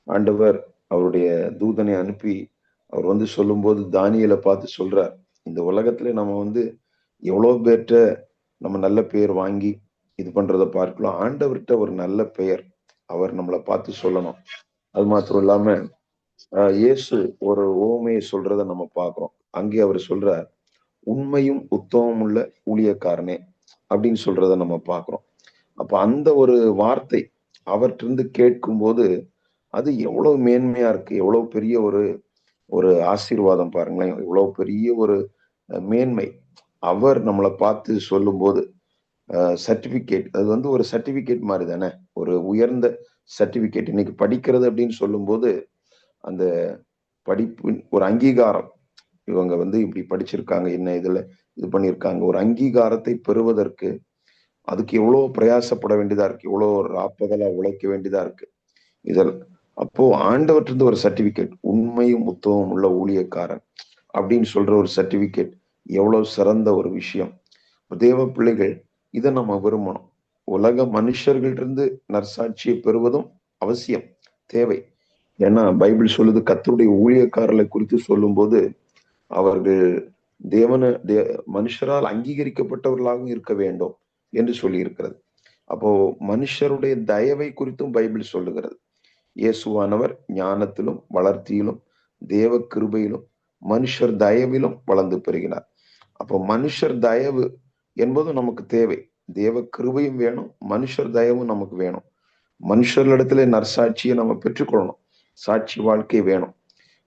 ஆண்டவர் அவருடைய தூதனை அனுப்பி அவர் வந்து சொல்லும்போது தானியேலை பார்த்து சொல்றார், இந்த உலகத்துல நம்ம எவ்வளவு பேர்ட்ட நம்ம நல்ல பெயர் வாங்கி இது பண்றதை பார்க்கலாம், ஆண்டவர்கிட்ட ஒரு நல்ல பெயர் அவர் நம்மளை பார்த்து சொல்லணும். அது மாத்திரம் இல்லாம இயேசு ஒரு உவமையை சொல்றத நம்ம பார்க்கிறோம். அங்கே அவர் சொல்றார், உண்மையும் உத்தமம் உள்ள ஊழியக்காரனே அப்படின்னு சொல்றத நம்ம பார்க்கிறோம். அப்ப அந்த ஒரு வார்த்தை அவற்றிருந்து கேட்கும் போது அது எவ்வளவு மேன்மையா இருக்கு, எவ்வளவு பெரிய ஒரு ஒரு ஆசீர்வாதம் பாருங்களேன், இவ்வளவு பெரிய ஒரு மேன்மை. அவர் நம்மளை பார்த்து சொல்லும் போது சர்டிபிகேட், அது ஒரு சர்டிபிகேட் மாதிரி தானே, ஒரு உயர்ந்த சர்டிபிகேட். இன்னைக்கு படிக்கிறது அப்படின்னு சொல்லும் போது அந்த படிப்பின் ஒரு அங்கீகாரம், இவங்க இப்படி படிச்சிருக்காங்க, என்ன இதுல இது பண்ணியிருக்காங்க, ஒரு அங்கீகாரத்தை பெறுவதற்கு அதுக்கு எவ்வளவு பிரயாசப்பட வேண்டியதா இருக்கு, எவ்வளவு ராப்பகலா உழைக்க வேண்டியதா இருக்கு. இதில் அப்போ ஆண்டவற்றிருந்து ஒரு சர்டிபிகேட், உண்மையும் உத்தமம் உள்ள ஊழியக்காரன் அப்படின்னு சொல்ற ஒரு சர்டிபிகேட் எவ்வளவு சிறந்த ஒரு விஷயம். தேவ பிள்ளைகள் இதை நம்ம விரும்பணும். உலக மனுஷர்களிருந்து நற்சாட்சியை பெறுவதும் அவசியம், தேவை. ஏன்னா பைபிள் சொல்லுது, கர்த்தருடைய ஊழியக்காரர்களை குறித்து சொல்லும் போது அவர்கள் மனுஷரால் அங்கீகரிக்கப்பட்டவர்களாகவும் இருக்க வேண்டும் என்று சொல்லி இருக்கிறது. அப்போ மனுஷருடைய தயவை குறித்தும் பைபிள் சொல்லுகிறது. இயேசுவானவர் ஞானத்திலும் வளர்த்தியிலும் தேவ கிருபையிலும் மனுஷர் தயவிலும் வளர்ந்து பெறுகிறார். அப்போ மனுஷர் தயவு என்பது நமக்கு தேவை. தேவ கிருபையும் வேணும், மனுஷர் தயவும் நமக்கு வேணும். மனுஷர்களிடத்துல நற்சாட்சியை நம்ம பெற்றுக்கொள்ளணும், சாட்சி வாழ்க்கை வேணும்.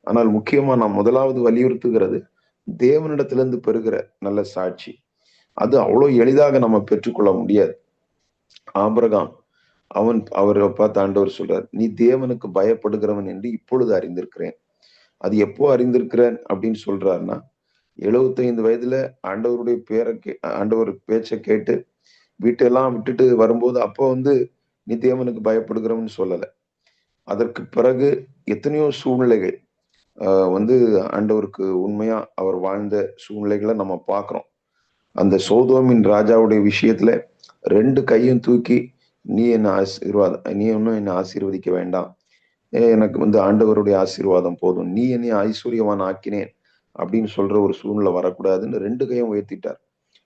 ஆனால் முக்கியமா நான் முதலாவது வலியுறுத்துகிறது, தேவனிடத்திலிருந்து பெறுகிற நல்ல சாட்சி. அது அவ்வளவு எளிதாக நம்ம பெற்றுக்கொள்ள முடியாது. ஆபிரகாம் அவரை பார்த்து ஆண்டவர் சொல்றார், நீ தேவனுக்கு பயப்படுகிறவன் என்று இப்பொழுது அறிந்திருக்கிறேன். அது எப்போ அறிந்திருக்கிறேன் அப்படின்னு சொல்றாருன்னா, 75 வயதுல ஆண்டவர் பேச்சை கேட்டு வீட்டெல்லாம் விட்டுட்டு வரும்போது அப்போ நீ தேவனுக்கு பயப்படுகிறவன்னு சொல்லல. அதற்கு பிறகு எத்தனையோ சூழ்நிலைகள் ஆண்டவருக்கு உண்மையா அவர் வாழ்ந்த சூழ்நிலைகளை நம்ம பார்க்கிறோம். அந்த சோதோமின் ராஜாவுடைய விஷயத்துல 2 கையும் தூக்கி, நீ ஒன்னும் என்னை ஆசீர்வதிக்க வேண்டாம், எனக்கு ஆண்டவருடைய ஆசீர்வாதம் போதும், நீ என்னை ஐஸ்வர்யவான் ஆக்கினேன் அப்படின்னு சொல்ற ஒரு சூழ்நிலை வரக்கூடாதுன்னு 2 கையும் உயர்த்திட்டார்.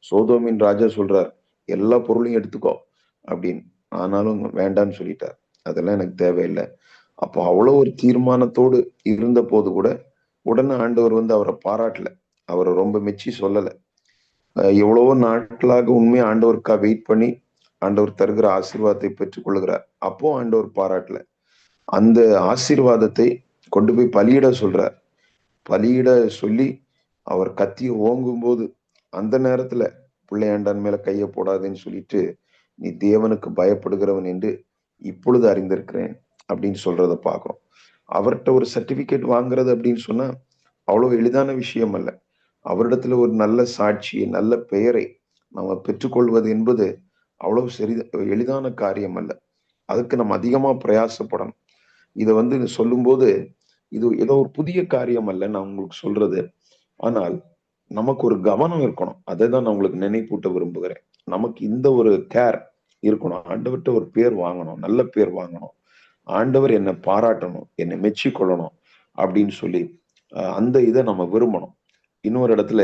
சோதோமின் ராஜா சொல்றார், எல்லா பொருளையும் எடுத்துக்கோ அப்படின்னு. ஆனாலும் வேண்டான்னு சொல்லிட்டார், அதெல்லாம் எனக்கு தேவையில்லை. அப்போ அவ்வளவு ஒரு தீர்மானத்தோடு இருந்த போது கூட உடனே ஆண்டவர் அவரை பாராட்டல, அவரை ரொம்ப மெச்சி சொல்லல. எவ்வளவோ நாட்களாக உண்மையா ஆண்டவருக்கா வெயிட் பண்ணி ஆண்டவர் தருகிற ஆசீர்வாதத்தை பெற்றுக் கொள்ளுகிறார். அப்போ ஆண்டவர் பாராட்டல, அந்த ஆசீர்வாதத்தை கொண்டு போய் பலியிட சொல்றார். பலியிட சொல்லி அவர் கத்திய ஓங்கும் போது அந்த நேரத்துல பிள்ளையாண்டான் மேல கைய போடாதுன்னு சொல்லிட்டு, நீ தேவனுக்கு பயப்படுகிறவன் என்று இப்பொழுது அறிந்திருக்கிறேன் அப்படின்னு சொல்றத பாக்குறோம். அவர்கிட்ட ஒரு சர்டிபிகேட் வாங்குறது அப்படின்னு சொன்னா அவ்வளவு எளிதான விஷயம் அல்ல. அவரிடத்துல ஒரு நல்ல சாட்சியை, நல்ல பெயரை நம்ம பெற்றுக்கொள்வது என்பது அவ்வளவு எளிதான காரியம் அல்ல. அதுக்கு நம்ம அதிகமா பிரயாசப்படணும். இதை சொல்லும்போது இது ஏதோ ஒரு புதிய காரியம் அல்ல நான் உங்களுக்கு சொல்றது. ஆனால் நமக்கு ஒரு கவனம் இருக்கணும். அதை தான் நான் உங்களுக்கு நினைப்பூட்ட விரும்புகிறேன். நமக்கு இந்த ஒரு கேர் இருக்கணும். ஆண்டவர்கிட்ட ஒரு பேர் வாங்கணும், நல்ல பேர் வாங்கணும், ஆண்டவர் என்னை பாராட்டணும், என்னை மெச்சி கொள்ளணும் அப்படின்னு சொல்லி அந்த இதை நம்ம விரும்பணும். இன்னொரு இடத்துல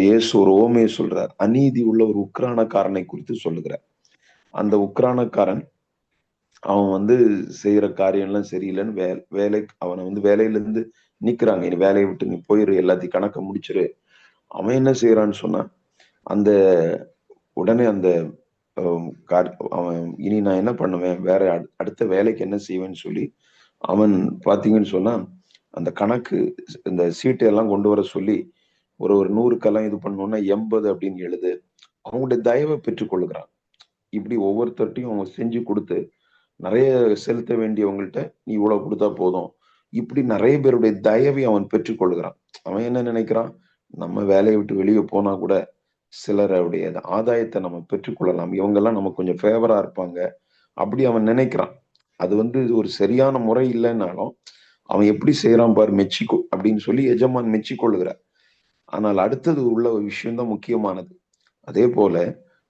இயேசு ஒரு ஓமையை சொல்றார். அநீதி உள்ள ஒரு உக்ரானக்காரனை குறித்து சொல்லுகிறார். அந்த உக்ரானக்காரன் அவன் செய்யற காரியம் எல்லாம் சரியில்லைன்னு அவனை வேலையில இருந்து நீக்குறாங்க. இனி வேலையை விட்டு நீ போயிரு, எல்லாத்தையும் கணக்க முடிச்சிரு அவன் என்ன செய்யறான்னு சொன்னா, அந்த உடனே அந்த அவன் இனி நான் என்ன பண்ணுவேன், வேற அடுத்த வேலைக்கு என்ன செய்வேன்னு சொல்லி அவன் பாத்தீங்கன்னு சொன்னா அந்த கணக்கு, இந்த சீட்டை எல்லாம் கொண்டு வர சொல்லி ஒரு ஒரு 100க்கெல்லாம் இது பண்ணோம்னா 80 அப்படின்னு எழுது. அவங்களுடைய தயவை பெற்றுக் கொள்ளுகிறான். இப்படி ஒவ்வொருத்தர்ட்டையும் அவங்க செஞ்சு கொடுத்து நிறைய செலுத்த வேண்டியவங்கள்ட்ட நீ இவ்வளவு கொடுத்தா போதும். இப்படி நிறைய பேருடைய தயவை அவன் பெற்றுக் கொள்கிறான். அவன் என்ன நினைக்கிறான், நம்ம வேலையை விட்டு வெளியே போனா கூட சிலருடைய ஆதாயத்தை நம்ம பெற்றுக்கொள்ளலாம். இவங்க எல்லாம் நமக்கு கொஞ்சம் ஃபேவரா இருப்பாங்க. அப்படி அவன் நினைக்கிறான். அது ஒரு சரியான முறை இல்லைன்னாலும் அவன் எப்படி செய்யறான் பாரு, மெச்சிக்கோ அப்படின்னு சொல்லி எஜமான் மெச்சிக்கொள்ளுகிறார். ஆனால் அடுத்தது உள்ள ஒரு விஷயம் தான் முக்கியமானது. அதே போல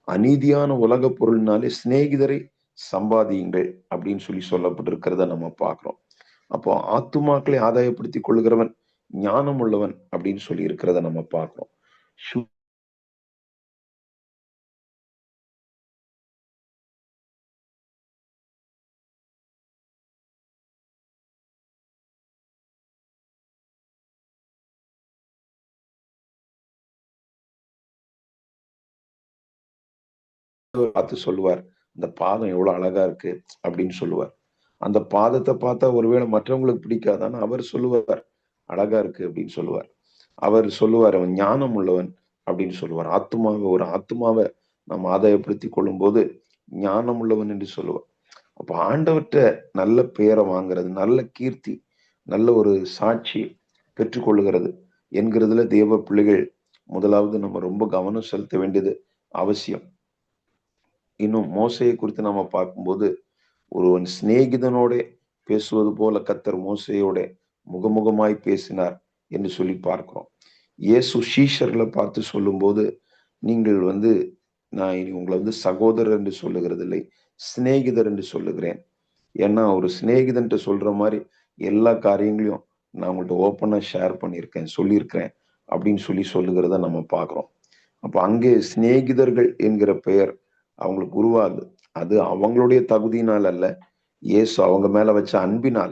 அநீதியான உலக பொருள்னாலே சிநேகிதரை சம்பாதியுங்கள் அப்படின்னு சொல்லி சொல்லப்பட்டிருக்கிறத நம்ம பார்க்கிறோம். அப்போ ஆத்துமாக்களை ஆதாயப்படுத்திக் கொள்ளுகிறவன் ஞானம் உள்ளவன் அப்படின்னு சொல்லி இருக்கிறத நம்ம பார்க்கிறோம். பார்த்து சொல்லுவார், இந்த பாதம் எவ்வளவு அழகா இருக்கு அப்படின்னு சொல்லுவார். அந்த பாதத்தை பார்த்தா ஒருவேளை மற்றவங்களுக்கு பிடிக்காதான்னு அவர் சொல்லுவார், அழகா இருக்கு அப்படின்னு சொல்லுவார். அவர் சொல்லுவார், அவன் ஞானம் உள்ளவன் அப்படின்னு சொல்லுவார். ஒரு ஆத்துமாவை நம்ம ஆதாயப்படுத்திக் கொள்ளும் போது ஞானம் உள்ளவன் என்று சொல்லுவார். அப்ப ஆண்டவர்கிட்ட நல்ல பெயரை வாங்குறது, நல்ல கீர்த்தி, நல்ல ஒரு சாட்சி பெற்றுக்கொள்ளுகிறது என்கிறதுல தேவ பிள்ளைகள் முதலாவது நம்ம ரொம்ப கவனம் செலுத்த வேண்டியது அவசியம். இன்னும் மோசையை குறித்து நம்ம பார்க்கும்போது, ஒருவன் சிநேகிதனோட பேசுவது போல கர்த்தர் மோசையோட முகமுகமாய் பேசினார் என்று சொல்லி பார்க்கிறோம். இயேசு சீஷர்களை பார்த்து சொல்லும்போது, நீங்கள் நான் இனி உங்களை சகோதரர் என்று சொல்லுகிறது இல்லை, சிநேகிதர் என்று சொல்லுகிறேன். ஏன்னா ஒரு சிநேகிதன்ட்டு சொல்ற மாதிரி எல்லா காரியங்களையும் நான் உங்கள்கிட்ட ஓப்பனா ஷேர் பண்ணியிருக்கேன், சொல்லியிருக்கிறேன் அப்படின்னு சொல்லி சொல்லுகிறத நம்ம பார்க்கிறோம். அப்ப அங்கே சிநேகிதர்கள் என்கிற பெயர் அவங்களுக்கு உருவாகுது. அது அவங்களுடைய தகுதியினால் அல்ல, இயேசு அவங்க மேல வச்ச அன்பினால,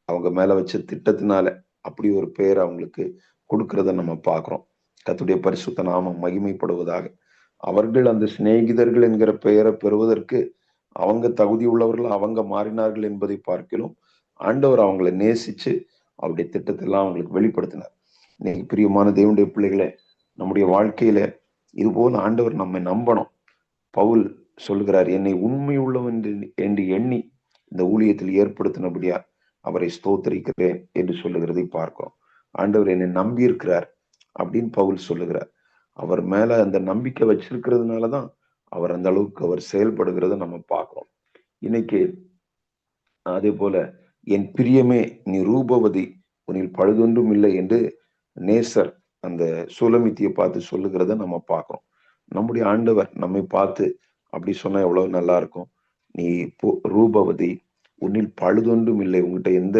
அவங்க மேல வச்ச திட்டத்தினால அப்படி ஒரு பெயர் அவங்களுக்கு கொடுக்கிறத நம்ம பார்க்கிறோம். கர்த்தருடைய பரிசுத்த நாமம் மகிமைப்படுவதாக. அவர்கள் அந்த சிநேகிதர்கள் என்கிற பெயரை பெறுவதற்கு அவங்க தகுதி உள்ளவர்கள் அவங்க மாறினார்கள் என்பதை பார்க்கிறோம். ஆண்டவர் அவங்களை நேசிச்சு அவருடைய திட்டத்தை எல்லாம் அவங்களுக்கு வெளிப்படுத்தினார். இன்னைக்கு பிரியமான தேவனுடைய பிள்ளைகளே, நம்முடைய வாழ்க்கையில இது போல ஆண்டவர் நம்மை நம்பணும். பவுல் சொல்லுகிறார், என்னை உண்மை உள்ளவன் என்று எண்ணி இந்த ஊழியத்தில் ஏற்படுத்தினபடியா அவரை ஸ்தோத்தரிக்கிறேன் என்று சொல்லுகிறதை பார்க்கிறோம். ஆண்டவர் என்னை நம்பி இருக்கிறார் அப்படின்னு பவுல் சொல்லுகிறார். அவர் மேல அந்த நம்பிக்கை வச்சிருக்கிறதுனாலதான் அவர் அந்த அளவுக்கு அவர் செயல்படுகிறத நம்ம பார்க்கிறோம். இன்னைக்கு அதே போல என் பிரியமே நீ ரூபவதி, உன்னில் பழுதொன்றும் இல்லை என்று நேசர் அந்த சுலமித்தியை பார்த்து சொல்லுகிறத நம்ம பார்க்கிறோம். நம்முடைய ஆண்டவர் நம்மை பார்த்து அப்படி சொன்னா எவ்வளவு நல்லா இருக்கும். நீ ரூபவதி, உன்னில் பழுதொன்றும் இல்லை, உங்ககிட்ட எந்த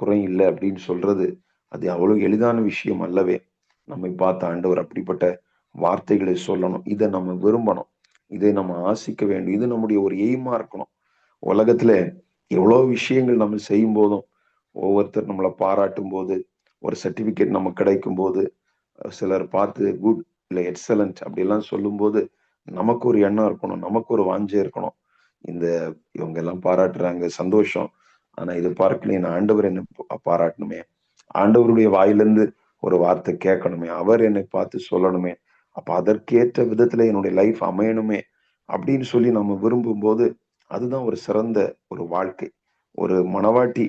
குறையும் இல்லை அப்படின்னு சொல்றது அது அவ்வளவு எளிதான விஷயம் அல்லவே. நம்மை பார்த்த ஆண்டவர் அப்படிப்பட்ட வார்த்தைகளை சொல்லணும். இதை நம்ம விரும்பணும், இதை நம்ம ஆசிக்க வேண்டும். இது நம்முடைய ஒரு எய்மா இருக்கணும். உலகத்துல எவ்வளவு விஷயங்கள் நம்ம செய்யும் போதும், ஒவ்வொருத்தர் நம்மளை பாராட்டும் போது, ஒரு சர்டிபிகேட் நமக்கு கிடைக்கும் போது, சிலர் பார்த்து குட் இல்லை எக்ஸலண்ட் அப்படிலாம் சொல்லும் போது நமக்கு ஒரு எண்ணம் இருக்கணும், நமக்கு ஒரு வாஞ்சை இருக்கணும். இவங்க எல்லாம் பாராட்டுறாங்க, சந்தோஷம். ஆனா இது பார்க்கல, என் ஆண்டவர் என்ன பாராட்டணுமே, ஆண்டவருடைய வாயிலிருந்து ஒரு வார்த்தை கேட்கணுமே, அவர் என்னை பார்த்து சொல்லணுமே, அப்ப அதற்கேற்ற விதத்துல என்னுடைய லைஃப் அமையணுமே அப்படின்னு சொல்லி நம்ம விரும்பும் போது அதுதான் ஒரு சிறந்த ஒரு வாழ்க்கை. ஒரு மணவாட்டி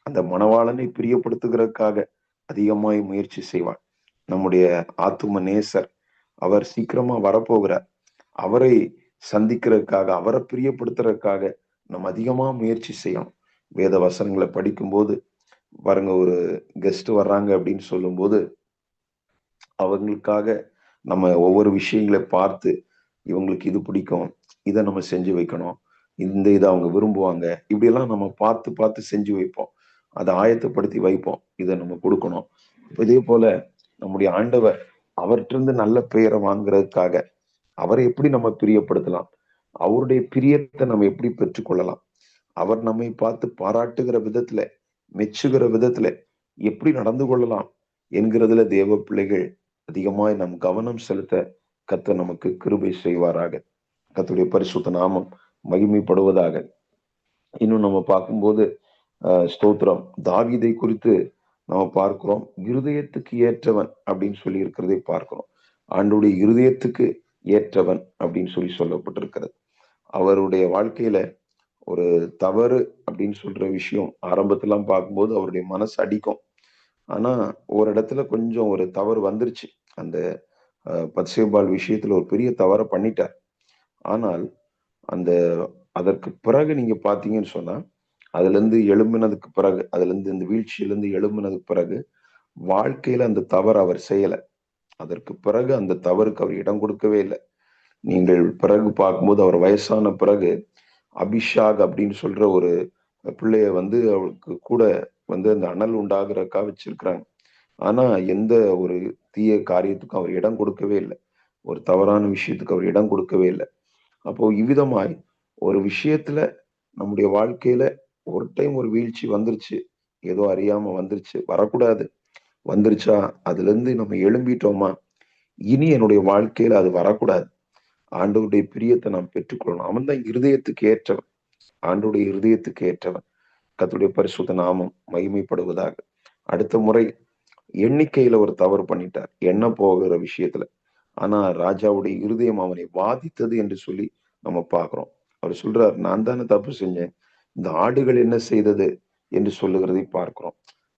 அந்த மணவாளனை பிரியப்படுத்துகிறதுக்காக அதிகமாய் முயற்சி செய்வாள். நம்முடைய ஆத்தும நேசர் அவர் சீக்கிரமா வரப்போகிறார். அவரை சந்திக்கிறதுக்காக, அவரை பிரியப்படுத்துறதுக்காக நம்ம அதிகமா முயற்சி செய்யணும். வேத வசனங்களை படிக்கும்போது பாருங்க, ஒரு கெஸ்ட் வர்றாங்க அப்படின்னு சொல்லும் போது அவங்களுக்காக நம்ம ஒவ்வொரு விஷயங்களை பார்த்து, இவங்களுக்கு இது பிடிக்கும், இதை நம்ம செஞ்சு வைக்கணும், இதை அவங்க விரும்புவாங்க, இப்படி எல்லாம் நம்ம பார்த்து பார்த்து செஞ்சு வைப்போம். அதை ஆயத்தப்படுத்தி வைப்போம், இதை நம்ம கொடுக்கணும். இதே போல நம்முடைய ஆண்டவர் அவற்றிருந்து நல்ல பெயரை வாங்குறதுக்காக அவரை எப்படி நம்ம பிரியப்படுத்தலாம், அவருடைய பிரியத்தை நம்ம எப்படி பெற்றுக்கொள்ளலாம், அவர் நம்மை பார்த்து பாராட்டுகிற விதத்துல, மெச்சுகிற விதத்துல எப்படி நடந்து கொள்ளலாம் என்கிறதுல தேவ பிள்ளைகள் அதிகமாய் நம் கவனம் செலுத்த கர்த்தர் நமக்கு கிருபை செய்வாராக. கர்த்தருடைய பரிசுத்த நாமம் மகிமைப்படுவதாக. இன்னும் நம்ம பார்க்கும்போது ஸ்தோத்திரம், தாவீதை குறித்து நம்ம பார்க்கிறோம். இருதயத்துக்கு ஏற்றவன் அப்படின்னு சொல்லி இருக்கிறதை பார்க்கிறோம். ஆண்டவருடைய இருதயத்துக்கு ஏற்றவன் அப்படின்னு சொல்லி சொல்லப்பட்டிருக்கிறது. அவருடைய வாழ்க்கையில ஒரு தவறு அப்படின்னு சொல்ற விஷயம் ஆரம்பத்திலாம் பார்க்கும்போது அவருடைய மனசு அடிக்கும். ஆனா ஒரு இடத்துல கொஞ்சம் ஒரு தவறு வந்துருச்சு. அந்த பத்சேபாள் விஷயத்துல ஒரு பெரிய தவறை பண்ணிட்டார். ஆனால் அந்த அதற்கு பிறகு நீங்க பாத்தீங்கன்னு சொன்னா, அதுல இருந்து எழும்பினதுக்கு பிறகு, அதுல இருந்து இந்த வீழ்ச்சியிலிருந்து எழும்பினதுக்கு பிறகு வாழ்க்கையில அந்த தவறு அவர் செய்யல. அதற்கு பிறகு அந்த தவறுக்கு அவர் இடம் கொடுக்கவே இல்லை. நீங்கள் பிறகு பார்க்கும்போது அவர் வயசான பிறகு அபிஷாக் அப்படின்னு சொல்ற ஒரு பிள்ளைய வந்து அவளுக்கு கூட வந்து அந்த அனல் உண்டாகிறக்கா வச்சிருக்கிறாங்க. ஆனா எந்த ஒரு தீய காரியத்துக்கும் அவர் இடம் கொடுக்கவே இல்லை. ஒரு தவறான விஷயத்துக்கு அவர் இடம் கொடுக்கவே இல்லை. அப்போ இவ்விதமாய் ஒரு விஷயத்துல நம்முடைய வாழ்க்கையில ஒரு டைம் ஒரு வீழ்ச்சி வந்துருச்சு, ஏதோ அறியாம வந்துருச்சு, வரக்கூடாது, வந்துருச்சா, அதுல இருந்து நம்ம எழும்பிட்டோமா, இனி என்னுடைய வாழ்க்கையில அது வரக்கூடாது. ஆண்டவருடைய பிரியத்தை நாம் பெற்றுக்கொள்ளணும். அவன் தான் இருதயத்துக்கு ஏற்றவன். ஆண்டவருடைய இருதயத்துக்கு ஏற்றவன். கர்த்தருடைய பரிசுத்த நாமம் மகிமைப்படுவதாக. அடுத்த முறை எண்ணிக்கையில ஒரு தவறு பண்ணிட்டார், எண்ண போகிற விஷயத்துல. ஆனா ராஜாவுடைய இருதயம் அவனை வாதித்தது என்று சொல்லி நம்ம பார்க்கிறோம். அவர் சொல்றார், நான் தானே தப்பு செஞ்சேன், இந்த ஆடுகள் என்ன செய்தது என்று சொல்லுகிறதை பார்க்கிறோம்.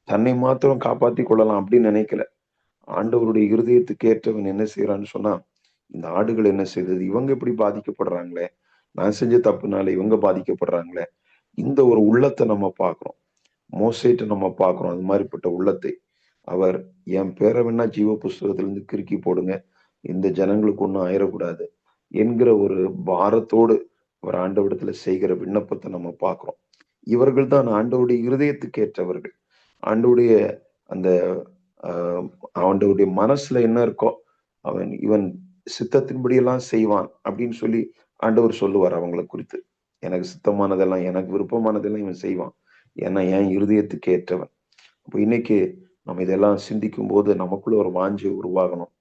தன்னை மாத்திரம் காப்பாத்தி கொள்ளலாம் அப்படின்னு நினைக்கல. ஆண்டவருடைய இருதயத்துக்கு ஏற்றவன் என்ன செய்யறான்னு சொன்னா, இந்த ஆடுகள் என்ன செய்தது, இவங்க எப்படி பாதிக்கப்படுறாங்களே, நான் செஞ்ச தப்புனால இவங்க பாதிக்கப்படுறாங்களே, இந்த ஒரு உள்ளத்தை நம்ம பார்க்கிறோம். மோசேட்ட நம்ம பார்க்கிறோம் அது மாதிரிப்பட்ட உள்ளத்தை. அவர் என் பேரை வேணா ஜீவ புஸ்தகத்திலிருந்து கிறுக்கி போடுங்க, இந்த ஜனங்களுக்கு ஒன்றும் ஆயிடக்கூடாது என்கிற ஒரு பாரத்தோடு அவர் ஆண்டவரிடத்துல செய்கிற விண்ணப்பத்தை நம்ம பார்க்கிறோம். இவர்கள் தான் ஆண்டவருடைய இருதயத்துக்கு ஏற்றவர்கள். ஆண்டவருடைய அந்த ஆண்டவருடைய மனசுல என்ன இருக்கோ இவன் சித்தத்தின்படி எல்லாம் செய்வான் அப்படின்னு சொல்லி ஆண்டவர் சொல்லுவார் அவங்களை குறித்து. எனக்கு சித்தமானதெல்லாம், எனக்கு விருப்பமானதெல்லாம் இவன் செய்வான், ஏன்னா என் இருதயத்துக்கு ஏற்றவன். அப்போ இன்னைக்கு நம்ம இதெல்லாம் சிந்திக்கும் போது நமக்குள்ள ஒரு வாஞ்சை உருவாகணும்.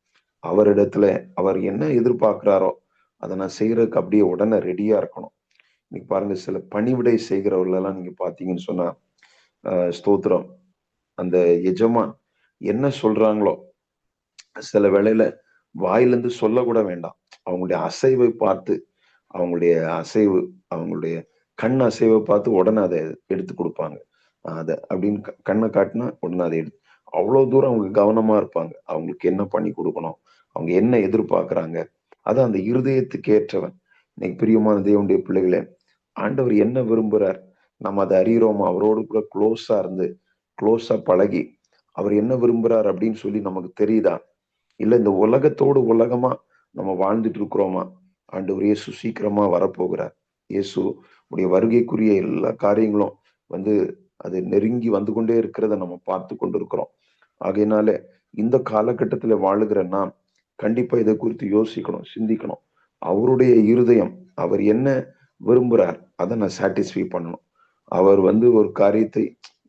அவரிடத்துல அவர் என்ன எதிர்பார்க்கிறாரோ அதை நான் செய்யறதுக்கு அப்படியே உடனே ரெடியா இருக்கணும். இன்னைக்கு பாருங்க, சில பணிவிடை செய்கிறவர்கள் எல்லாம் நீங்க பாத்தீங்கன்னு சொன்னா, ஸ்தோத்திரம், அந்த எஜமான் என்ன சொல்றாங்களோ சில வேளையில வாயிலிருந்து சொல்ல கூட வேண்டாம், அவங்களுடைய அசைவை பார்த்து, அவங்களுடைய அசைவு, அவங்களுடைய கண் அசைவை பார்த்து உடனே அதை எடுத்து கொடுப்பாங்க. அதை அப்படின்னு கண்ணை காட்டினா உடனே அதை எடுத்து, அவ்வளவு தூரம் அவங்க கவனமா இருப்பாங்க. அவங்களுக்கு என்ன பண்ணி கொடுக்கணும், அவங்க என்ன எதிர்பார்க்கிறாங்க. அதான் அந்த இருதயத்துக்கு ஏற்றவன். இன்னைக்கு பிரியமான தேவனுடைய பிள்ளைகளே, ஆண்டவர் என்ன விரும்புறார், நம்ம அதை அறிகிறோமா, அவரோடு கூட க்ளோஸா இருந்து க்ளோஸா பழகி அவர் என்ன விரும்புறார் அப்படின்னு சொல்லி நமக்கு தெரியுதா? இல்ல இந்த உலகத்தோடு உலகமா நம்ம வாழ்ந்துட்டு இருக்கிறோமா? ஆண்டவர் இயேசு சீக்கிரமா வரப்போகிறார். இயேசு உடைய வருகைக்குரிய எல்லா காரியங்களும் வந்து அது நெருங்கி வந்து கொண்டே இருக்கிறத நம்ம பார்த்து கொண்டிருக்கிறோம். ஆகையினால இந்த காலகட்டத்துல வாழுகிற நாம் கண்டிப்பா இதை குறித்து யோசிக்கணும், சிந்திக்கணும். அவருடைய இருதயம், அவர் என்ன விரும்புறார், அதை நான் சாட்டிஸ்ஃபை பண்ணணும். அவர் வந்து ஒரு காரியத்தை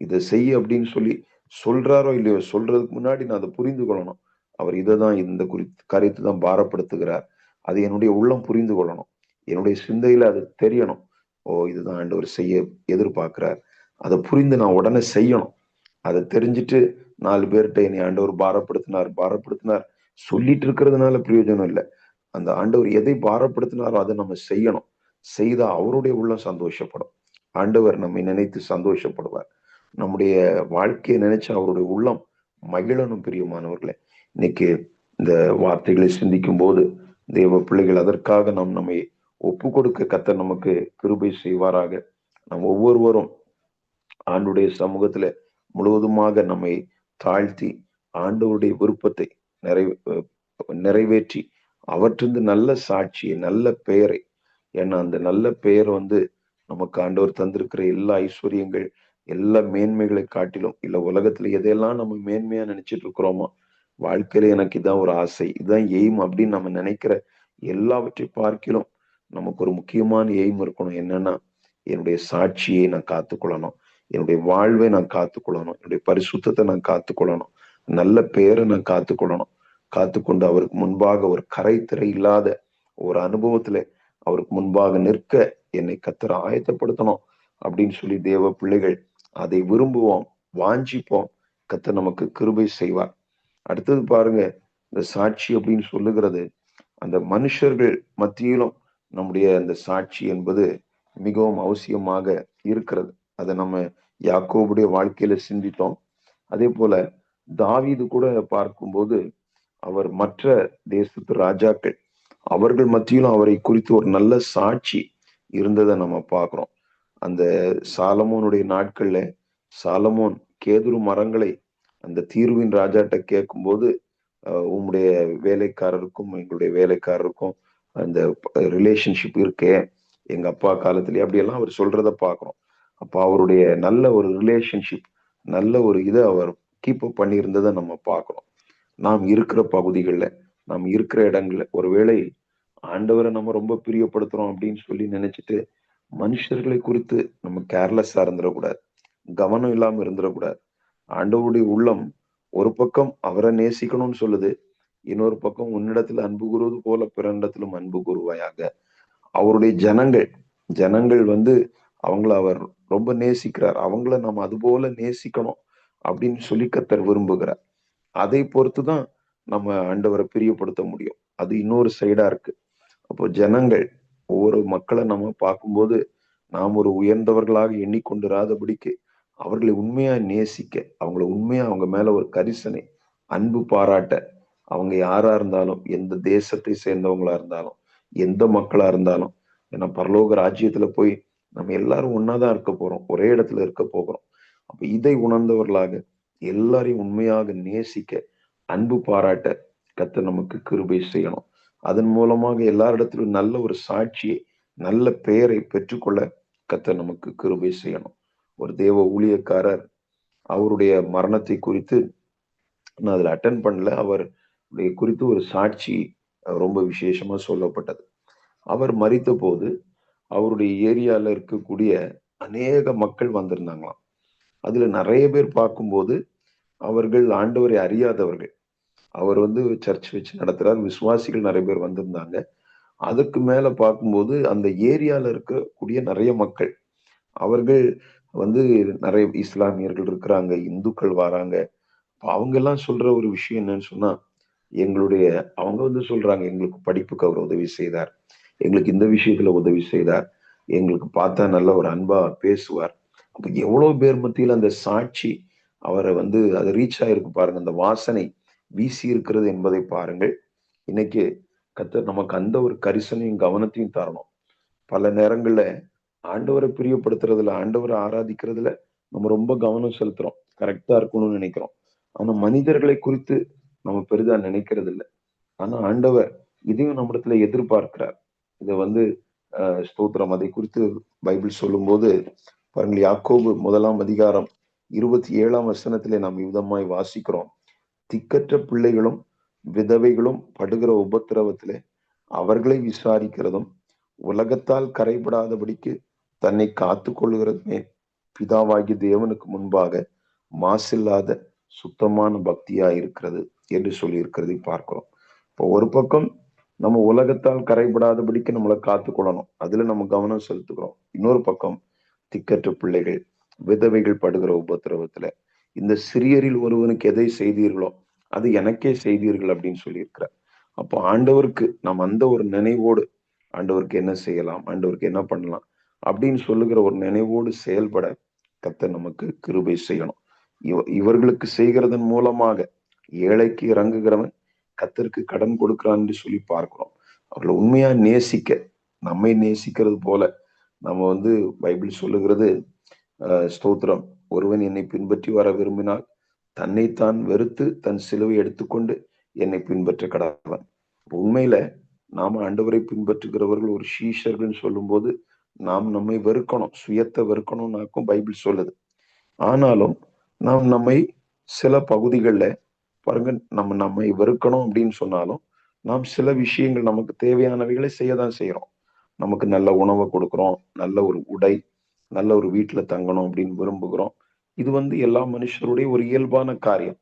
இதை செய்ய அப்படின்னு சொல்லி சொல்றாரோ இல்லையோ, சொல்றதுக்கு முன்னாடி நான் அதை புரிந்து கொள்ளணும். அவர் இதைதான், இந்த காரியத்தை தான் பாரப்படுத்துகிறார், அது என்னுடைய உள்ளம் புரிந்து கொள்ளணும், என்னுடைய சிந்தையில அது தெரியணும். ஓ, இதுதான் ஆண்டவர் செய்ய எதிர்பார்க்கிறார், அதை புரிந்து நான் உடனே செய்யணும். அதை தெரிஞ்சுட்டு 4 பேர்கிட்ட என்னை ஆண்டவர் பாரப்படுத்தினார் சொல்லிட்டு இருக்கிறதுனால பிரயோஜனம் இல்லை. அந்த ஆண்டவர் எதை பாரப்படுத்தினாரோ அதை நம்ம செய்யணும். செய்தா அவருடைய உள்ளம் சந்தோஷப்படும். ஆண்டவர் நம்மை நினைத்து சந்தோஷப்படுவார். நம்முடைய வாழ்க்கையை நினைச்சு அவருடைய உள்ளம் மகிழனும். பிரியமானவர்களே, இன்னைக்கு இந்த வார்த்தைகளை சிந்திக்கும் போது தேவ பிள்ளைகள் அதற்காக நம்மை ஒப்பு கொடுக்க கர்த்தர் நமக்கு கிருபை செய்வாராக. நாம் ஒவ்வொருவரும் ஆண்டுடைய சமூகத்துல முழுவதுமாக நம்மை தாழ்த்தி ஆண்டவருடைய விருப்பத்தை நிறைவேற்றி அவற்றிருந்து நல்ல சாட்சியை, நல்ல பெயரை, ஏன்னா அந்த நல்ல பெயர் வந்து நமக்கு ஆண்டவர் தந்திருக்கிற எல்லா ஐஸ்வர்யங்கள், எல்லா மேன்மைகளை காட்டிலும், இல்ல உலகத்துல எதையெல்லாம் நம்ம மேன்மையா நினைச்சிட்டு இருக்கிறோமோ, வாழ்க்கையில எனக்கு இதான் ஒரு ஆசை, இதான் எய்ம் அப்படின்னு நம்ம நினைக்கிற எல்லாவற்றை பார்க்கிலும் நமக்கு ஒரு முக்கியமான எய்ம் இருக்கணும். என்னன்னா, என்னுடைய சாட்சியை நான் காத்துக்கொள்ளணும், என்னுடைய வாழ்வை நான் காத்துக்கொள்ளணும், என்னுடைய பரிசுத்தத்தை நான் காத்துக்கொள்ளணும், நல்ல பெயரை நான் காத்துக்கொள்ளணும். காத்துக்கொண்டு அவருக்கு முன்பாக ஒரு கரைத்திரை இல்லாத ஒரு அனுபவத்துல அவருக்கு முன்பாக நிற்க என்னை கர்த்தர் ஆயத்தப்படுத்தணும் அப்படின்னு சொல்லி தேவ பிள்ளைகள் அதை விரும்புவோம், வாஞ்சிப்போம். கர்த்தர் நமக்கு கிருபை செய்வார். அடுத்தது பாருங்க, இந்த சாட்சி அப்படின்னு சொல்லுகிறது அந்த மனுஷர்கள் மத்தியிலும் நம்முடைய அந்த சாட்சி என்பது மிகவும் அவசியமாக இருக்கிறது. அதை நம்ம யாக்கோபுடைய வாழ்க்கையில சிந்தித்தோம். அதே போல தாவீது கூட பார்க்கும்போது அவர் மற்ற தேசத்து ராஜாக்கள் அவர்கள் மத்தியிலும் அவரை குறித்து ஒரு நல்ல சாட்சி இருந்ததை நம்ம பார்க்கிறோம். அந்த சாலமோனுடைய நாட்கள்ல சாலமோன் கேதுரு மரங்களை அந்த தீர்வின் ராஜாட்ட கேட்கும்போது உம்முடைய வேலைக்காரருக்கும் எங்களுடைய வேலைக்காரருக்கும் அந்த ரிலேஷன்ஷிப் இருக்கே எங்க அப்பா காலத்திலே அப்படியெல்லாம் அவர் சொல்றத பார்க்கிறோம். அப்ப அவருடைய நல்ல ஒரு ரிலேஷன்ஷிப், நல்ல ஒரு இதை அவர் கீப் அப் பண்ணியிருந்ததை நம்ம பார்க்கிறோம். நாம் இருக்கிற பகுதிகளில், நாம் இருக்கிற இடங்கள்ல ஒருவேளை ஆண்டவரை நம்ம ரொம்ப பிரியப்படுத்துறோம் அப்படின்னு சொல்லி நினைச்சிட்டு மனுஷர்களை குறித்து நம்ம கேர்லெஸ்ஸா இருந்துடக்கூடாது, கவனம் இல்லாம இருந்துடக்கூடாது. ஆண்டவருடைய உள்ளம் ஒரு பக்கம் அவரை நேசிக்கணும்னு சொல்லுது, இன்னொரு பக்கம் உன்னிடத்துல அன்பு கூறுவது போல பிறனிடத்திலும் அன்பு கூறுவாயாக. அவருடைய ஜனங்கள் அவங்கள அவர் ரொம்ப நேசிக்கிறார், அவங்கள நம்ம அது போல நேசிக்கணும் அப்படின்னு சொல்லி கர்த்தர் விரும்புகிறார். அதை பொறுத்துதான் நம்ம ஆண்டவரை பிரியப்படுத்த முடியும். அது இன்னொரு சைடா இருக்கு. அப்போ ஜனங்கள் ஒவ்வொரு மக்களை நம்ம பார்க்கும்போது நாம் ஒரு உயர்ந்தவர்களாக எண்ணிக்கொண்டிராதபடிக்கு அவர்களை உண்மையா நேசிக்க, அவங்கள உண்மையா அவங்க மேல ஒரு கரிசனை, அன்பு பாராட்ட, அவங்க யாரா இருந்தாலும், எந்த தேசத்தை சேர்ந்தவங்களா இருந்தாலும், எந்த மக்களா இருந்தாலும், ஏன்னா பரலோக ராஜ்யத்துல போய் நம்ம எல்லாரும் ஒன்னாதான் இருக்க போறோம், ஒரே இடத்துல இருக்க போகிறோம். அப்ப இதை உணர்ந்தவர்களாக எல்லாரையும் உண்மையாக நேசிக்க, அன்பு பாராட்ட கர்த்தர் நமக்கு கிருபை செய்யணும். அதன் மூலமாக எல்லாரிடத்திலும் நல்ல ஒரு சாட்சியை, நல்ல பெயரை பெற்றுக்கொள்ள கர்த்தர் நமக்கு கிருபை செய்யணும். ஒரு தேவ ஊழியக்காரர் அவருடைய மரணத்தை குறித்து நான் அதுல அட்டென்ட் பண்ணல, அவருடைய குறித்து ஒரு சாட்சி ரொம்ப விசேஷமா சொல்லப்பட்டது. அவர் மரித்த போது அவருடைய ஏரியால இருக்கக்கூடிய அநேக மக்கள் வந்திருந்தாங்களாம். அதுல நிறைய பேர் பார்க்கும்போது அவர்கள் ஆண்டவரை அறியாதவர்கள். அவர் சர்ச் வச்சு நடத்துறார், விசுவாசிகள் நிறைய பேர் வந்திருந்தாங்க. அதுக்கு மேல பார்க்கும்போது அந்த ஏரியால இருக்கக்கூடிய நிறைய மக்கள், அவர்கள் நிறைய இஸ்லாமியர்கள் இருக்கிறாங்க, இந்துக்கள் வராங்க. அவங்க எல்லாம் சொல்ற ஒரு விஷயம் என்னன்னு சொன்னா, அவங்க சொல்றாங்க, எங்களுக்கு படிப்புக்கு அவர் உதவி செய்தார், எங்களுக்கு இந்த விஷயத்துல உதவி செய்தார், எங்களுக்கு பார்த்தா நல்ல ஒரு அன்பா பேசுவார். அப்ப எவ்வளவு பேர் மத்தியில் அந்த சாட்சி அவரை அது ரீச் ஆயிருக்கு பாருங்க, அந்த வாசனை வீசி இருக்கிறது என்பதை பாருங்கள். இன்னைக்கு கர்த்தர் நமக்கு அந்த ஒரு கரிசனையும் கவனத்தையும் தரணும். பல நேரங்கள்ல ஆண்டவரை பிரியப்படுத்துறதுல, ஆண்டவரை ஆராதிக்கிறதுல நம்ம ரொம்ப கவனம் செலுத்துறோம், கரெக்டா இருக்கணும்னு நினைக்கிறோம். ஆனா மனிதர்களை குறித்து நம்ம பெரிதா நினைக்கிறது இல்லை. ஆனா ஆண்டவர் இதையும் நம்மிடத்துல எதிர்பார்க்கிறார். இதை ஸ்தோத்திரம். அதை குறித்து பைபிள் சொல்லும் போது பாருங்கள், யாக்கோபு 1 27 நாம் இவ்விதமாய் வாசிக்கிறோம். திக்கற்ற பிள்ளைகளும் விதவைகளும் படுகிற உபத்திரவத்திலே அவர்களை விசாரிக்கிறதும் உலகத்தால் கரைபடாதபடிக்கு தன்னை காத்து கொள்ளுகிறதுமே பிதாவாகி தேவனுக்கு முன்பாக மாசில்லாத சுத்தமான பக்தியா இருக்கிறது என்று சொல்லி இருக்கிறதை பார்க்கிறோம். இப்போ ஒரு பக்கம் நம்ம உலகத்தால் கரைபடாதபடிக்கு நம்மளை காத்து கொள்ளணும், அதுல நம்ம கவனம் செலுத்துகிறோம். இன்னொரு பக்கம் திக்கற்ற பிள்ளைகள் விதவைகள் படுகிற உபத்திரவத்துல இந்த சிறியரில் ஒருவனுக்கு எதை செய்தீர்களோ அது எனக்கே செய்தீர்கள் அப்படின்னு சொல்லியிருக்கிறார். அப்போ ஆண்டவருக்கு நாம் அந்த ஒரு நினைவோடு ஆண்டவருக்கு என்ன செய்யலாம், ஆண்டவருக்கு என்ன பண்ணலாம் அப்படின்னு சொல்லுகிற ஒரு நினைவோடு செயல்பட கர்த்தர் நமக்கு கிருபை செய்யணும். இவர்களுக்கு செய்கிறதன் மூலமாக ஏழைக்கு இறங்குகிறவன் கர்த்தருக்கு கடன் கொடுக்கிறான் என்று சொல்லி பார்க்கிறோம். அவர்களை உண்மையா நேசிக்க, நம்மை நேசிக்கிறது போல நம்ம பைபிள் சொல்லுகிறது, ஸ்தோத்திரம், ஒருவன் என்னை பின்பற்றி வர விரும்பினால் தன்னைத்தான் வெறுத்து தன் சிலுவை எடுத்துக்கொண்டு என்னை பின்பற்ற கடவன். உண்மையில நாம ஆண்டவரை பின்பற்றுகிறவர்கள் ஒரு சீஷர்கள் சொல்லும் போது நாம் நம்மை வெறுக்கணும், சுயத்தை வெறுக்கணும்னாக்கும் பைபிள் சொல்லுது. ஆனாலும் நாம் நம்மை சில பகுதிகளில் பாருங்க, நம்மை வெறுக்கணும் அப்படின்னு சொன்னாலும் நாம் சில விஷயங்கள் நமக்கு தேவையானவைகளை செய்யதான் செய்யறோம். நமக்கு நல்ல உணவை கொடுக்குறோம், நல்ல ஒரு உடை, நல்ல ஒரு வீட்டுல தங்கணும் அப்படின்னு விரும்புகிறோம். இது எல்லா மனுஷருடைய ஒரு இயல்பான காரியம்.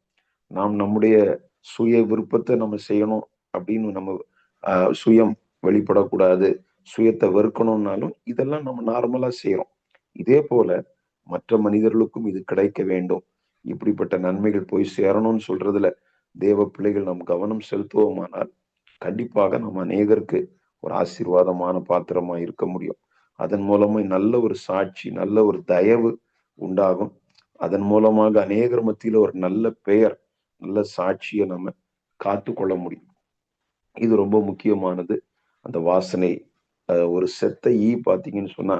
நாம் நம்முடைய சுய விருப்பத்தை நம்ம செய்யணும் அப்படின்னு நம்ம சுயம் வெளிப்படக்கூடாது, சுயத்தை வெறுக்கணும்னாலும் இதெல்லாம் நம்ம நார்மலா செய்யறோம். இதே போல மற்ற மனிதர்களுக்கும் இது கிடைக்க வேண்டும், இப்படிப்பட்ட நன்மைகள் போய் சேரணும்னு சொல்றதுல தேவ பிள்ளைகள் நாம் கவனம் செலுத்துவோமானால் கண்டிப்பாக நம்ம அநேகருக்கு ஒரு ஆசீர்வாதமான பாத்திரமா இருக்க முடியும். அதன் மூலமா நல்ல ஒரு சாட்சி, நல்ல ஒரு தயவு உண்டாகும். அதன் மூலமாக அநேகர் மத்தியில ஒரு நல்ல பெயர், நல்ல சாட்சியை நம்ம காத்து கொள்ள முடியும். இது ரொம்ப முக்கியமானது. அந்த வாசனை ஒரு செத்த ஈ பாத்தீங்கன்னு சொன்னா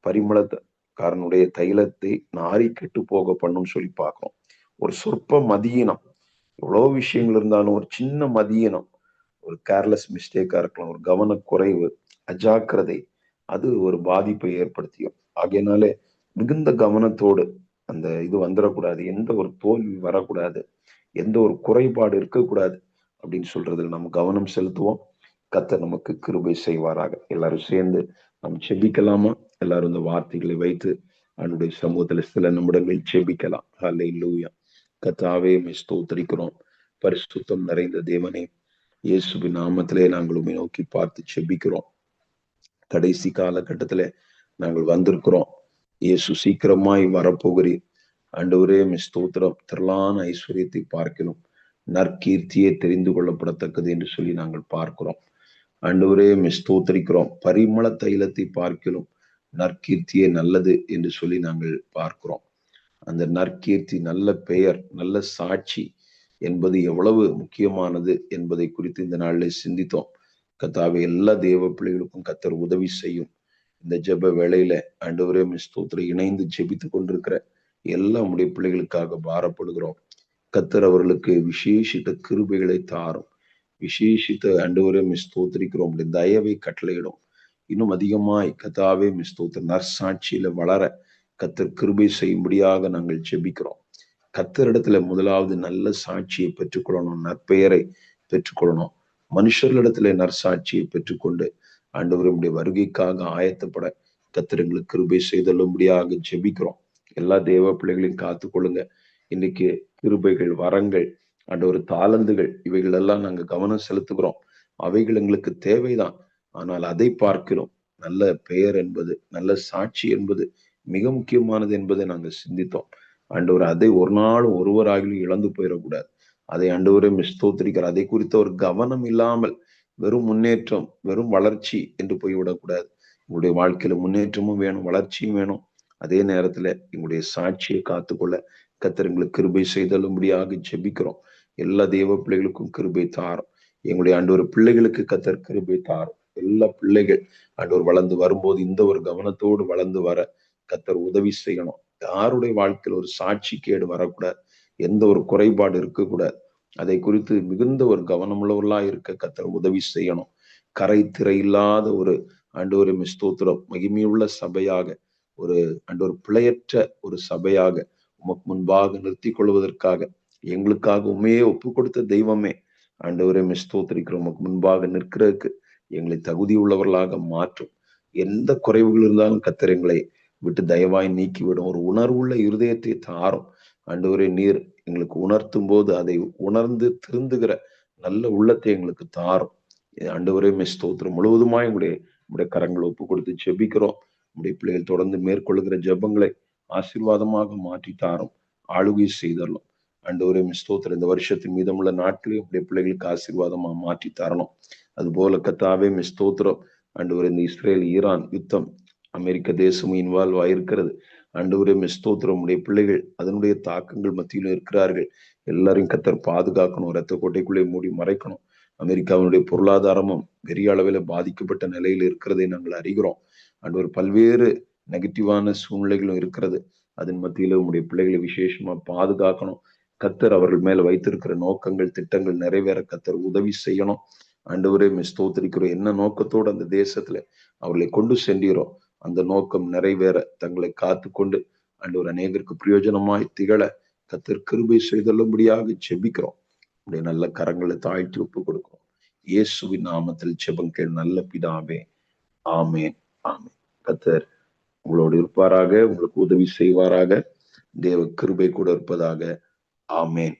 பரிமளக்காரனுடைய தைலத்தை நாரி கெட்டு போக பண்ணும்னு சொல்லி பார்க்கிறோம். ஒரு சொற்ப மதியினம், எவ்வளவு விஷயங்கள் இருந்தாலும் ஒரு சின்ன மதியினம், ஒரு கேர்லெஸ் மிஸ்டேக்கா இருக்கலாம், ஒரு கவனக்குறைவு, அஜாக்கிரதை, அது ஒரு பாதிப்பை ஏற்படுத்தியும். ஆகையினாலே மிகுந்த கவனத்தோடு அந்த இது வந்துடக்கூடாது, எந்த ஒரு தோல்வி வரக்கூடாது, எந்த ஒரு குறைபாடு இருக்கக்கூடாது அப்படின்னு சொல்றதுல நம்ம கவனம் செலுத்துவோம். கர்த்தர் நமக்கு கிருபை செய்வாராக. எல்லாரும் சேர்ந்து நம்ம செபிக்கலாமா? எல்லாரும் இந்த வார்த்தைகளை வைத்து அவனுடைய சமூகத்துல சில நிமிடங்கள் செபிக்கலாம். ஹல்லேலூயா. கர்த்தாவே ஸ்தோத்திரிக்கிறோம். பரிசுத்தம் நிறைந்த தேவனே, இயேசுவின் நாமத்திலே நாங்கள் உம்மை நோக்கி பார்த்து செபிக்கிறோம். கடைசி காலகட்டத்துல நாங்கள் வந்திருக்கிறோம். இயேசு சீக்கிரமாய் வரப்போகிறீர். ஆண்டவரே ஸ்தோத்திரம். திரளான ஐஸ்வர்யத்தை பார்க்கிறோம், நற்கீர்த்தியே தெரிந்து கொள்ளப்படத்தக்கது என்று சொல்லி நாங்கள் பார்க்கிறோம். ஆண்டவரே ஸ்தோத்திரிக்கிறோம். பரிமள தைலத்தை பார்க்கிறோம், நற்கீர்த்தியே நல்லது என்று சொல்லி நாங்கள் பார்க்கிறோம். அந்த நற்கீர்த்தி, நல்ல பெயர், நல்ல சாட்சி என்பது எவ்வளவு முக்கியமானது என்பதை குறித்து இந்த நாளிலே சிந்தித்தோம். கர்த்தாவே, எல்லா தேவ பிள்ளைகளுக்கும் கர்த்தர் உதவி செய்யும். இந்த ஜெப வேளையில ஆண்டவரே ஸ்தோத்திரம் இணைந்து ஜெபித்து கொண்டிருக்கிற எல்லா உடைய பிள்ளைகளுக்காக பாரப்படுகிறோம். கர்த்தர் அவர்களுக்கு விசேஷித்த கிருபைகளை தாரும். விசேஷித்த ஆண்டவரே ஸ்தோத்திரிக்கிறோம். தயவை கட்டளையிடும். இன்னும் அதிகமாய் கர்த்தாவே ஸ்தோத்திரம் நற்சாட்சியில வளர கர்த்தர் கிருபை செய்யும்படியாக நாங்கள் ஜெபிக்கிறோம். கர்த்தரிடத்துல முதலாவது நல்ல சாட்சியை பெற்றுக்கொள்ளணும், நற்பெயரை பெற்றுக்கொள்ளணும். மனுஷர்களிடத்துல நற்சாட்சியை பெற்றுக்கொண்டு ஆண்டவருடைய வருகைக்காக ஆயத்தப்பட கர்த்தர் எங்களுக்கு கிருபை செய்தல்லும்படியாக ஜெபிக்கிறோம். எல்லா தேவ பிள்ளைகளையும் காத்துக்கொள்ளுங்க. இன்னைக்கு கிருபைகள், வரங்கள், ஆண்டவர் தாளந்துகள், இவைகள் எல்லாம் நாங்க கவனம் செலுத்துகிறோம். அவைகள் எங்களுக்கு தேவைதான். ஆனால் அதை பார்க்கிறோம், நல்ல பெயர் என்பது, நல்ல சாட்சி என்பது மிக முக்கியமானது என்பதை நாங்கள் சிந்தித்தோம். ஆண்டவர் அதை ஒரு நாளும் ஒருவராகிலும் இழந்து போயிடக்கூடாது. அதை ஆண்டவரே ஸ்தோத்திரிக்கிறார். அதை குறித்த ஒரு கவனம் இல்லாமல் வெறும் முன்னேற்றம், வெறும் வளர்ச்சி என்று போய்விடக்கூடாது. உங்களுடைய வாழ்க்கையில முன்னேற்றமும் வேணும், வளர்ச்சியும் வேணும். அதே நேரத்துல எங்களுடைய சாட்சியை காத்துக்கொள்ள கர்த்தர் எங்களுக்கு கிருபை செய்தலும்படியாக ஜெபிக்கிறோம். எல்லா தேவ பிள்ளைகளுக்கும் கிருபை தாரும். எங்களுடைய ஆண்டவர் பிள்ளைகளுக்கு கர்த்தர் கிருபை தாரும். எல்லா பிள்ளைகள் ஆண்டவர் வளர்ந்து வரும்போது இந்த ஒரு கவனத்தோடு வளர்ந்து வர கர்த்தர் உதவி செய்யணும். யாருடைய வாழ்க்கையில் ஒரு சாட்சி கேடு வரக்கூடாது, எந்த ஒரு குறைபாடு இருக்கக்கூடாது. அதை குறித்து மிகுந்த ஒரு கவனமுள்ளவர்களா இருக்க கர்த்தர் உதவி செய்யணும். கரை திரை இல்லாத ஒரு ஆண்டவரே ஸ்தோத்திரம் மகிமையுள்ள சபையாக, ஒரு ஆண்டவர் பிழையற்ற ஒரு சபையாக உமக்கு முன்பாக நிறுத்தி கொள்வதற்காக, எங்களுக்காக உண்மையே ஒப்பு கொடுத்த தெய்வமே ஆண்டவரே ஸ்தோத்திரிக்கிறோம். உமக்கு முன்பாக நிற்கிறதுக்கு எங்களை தகுதி உள்ளவர்களாக மாற்றும். எந்த குறைவுகள் இருந்தாலும் கர்த்தர் எங்களை விட்டு தயவாய் நீக்கிவிடும். ஒரு உணர்வுள்ள இருதயத்தை தாரும். ஆண்டவரே, நீர் எங்களுக்கு உணர்த்தும் போது அதை உணர்ந்து திருந்துகிற நல்ல உள்ளத்தை எங்களுக்கு தாரும். ஆண்டவரே ஸ்தோத்திரம். முழுவதுமாய் உங்களுடைய கரங்களை ஒப்பு கொடுத்து ஜெபிக்கிறோம். உங்களுடைய பிள்ளைகள் தொடர்ந்து மேற்கொள்ளுகிற ஜெபங்களை ஆசீர்வாதமாக மாற்றி தாரும், ஆளுகை செய்தரலாம். ஆண்டவரே ஸ்தோத்திரம். இந்த வருஷத்தின் மீதமுள்ள நாட்களையும் உங்களுடைய பிள்ளைகளுக்கு ஆசீர்வாதமா மாற்றி தரணும். அது போல கர்த்தாவே ஸ்தோத்திரம். ஆண்டவரே, இந்த இஸ்ரேல் ஈரான் யுத்தம், அமெரிக்க தேசமும் இன்வால்வ் ஆயிருக்கிறது. ஆண்டவரே ஸ்தோத்திரம். உடைய பிள்ளைகள் அதனுடைய தாக்கங்கள் மத்தியிலும் இருக்கிறார்கள். எல்லாரையும் கர்த்தர் பாதுகாக்கணும், இரத்த கோட்டைக்குள்ளே மூடி மறைக்கணும். அமெரிக்காவினுடைய பொருளாதாரமும் பெரிய அளவில் பாதிக்கப்பட்ட நிலையில் இருக்கிறதை நாங்கள் அறிகிறோம். ஆண்டவர், பல்வேறு நெகட்டிவான சூழ்நிலைகளும் இருக்கிறது. அதன் மத்தியில உங்களுடைய பிள்ளைகளை விசேஷமா பாதுகாக்கணும். கர்த்தர் அவர்கள் மேல வைத்திருக்கிற நோக்கங்கள், திட்டங்கள் நிறைவேற கர்த்தர் உதவி செய்யணும். ஆண்டவரே ஸ்தோத்திரிக்கிறோம். என்ன நோக்கத்தோடு அந்த தேசத்துல அவர்களை கொண்டு சென்றீரோ அந்த நோக்கம் நிறைவேற தங்களை காத்து கொண்டு ஆண்டவர் அநேகருக்கு பிரயோஜனமாய் திகழ கர்த்தர் கிருபை செய்தல்லும்படியாக ஜெபிக்கிறோம். உடைய நல்ல கரங்களை தாழ்த்தி ஒப்பு கொடுக்கிறோம். இயேசுவின் நாமத்தில் ஜெபம் கேள் நல்ல பிதாவே. ஆமேன், ஆமேன். கர்த்தர் உங்களோடு இருப்பாராக, உங்களுக்கு உதவி செய்வாராக. தேவ கிருபை கூட இருப்பதாக. ஆமேன்.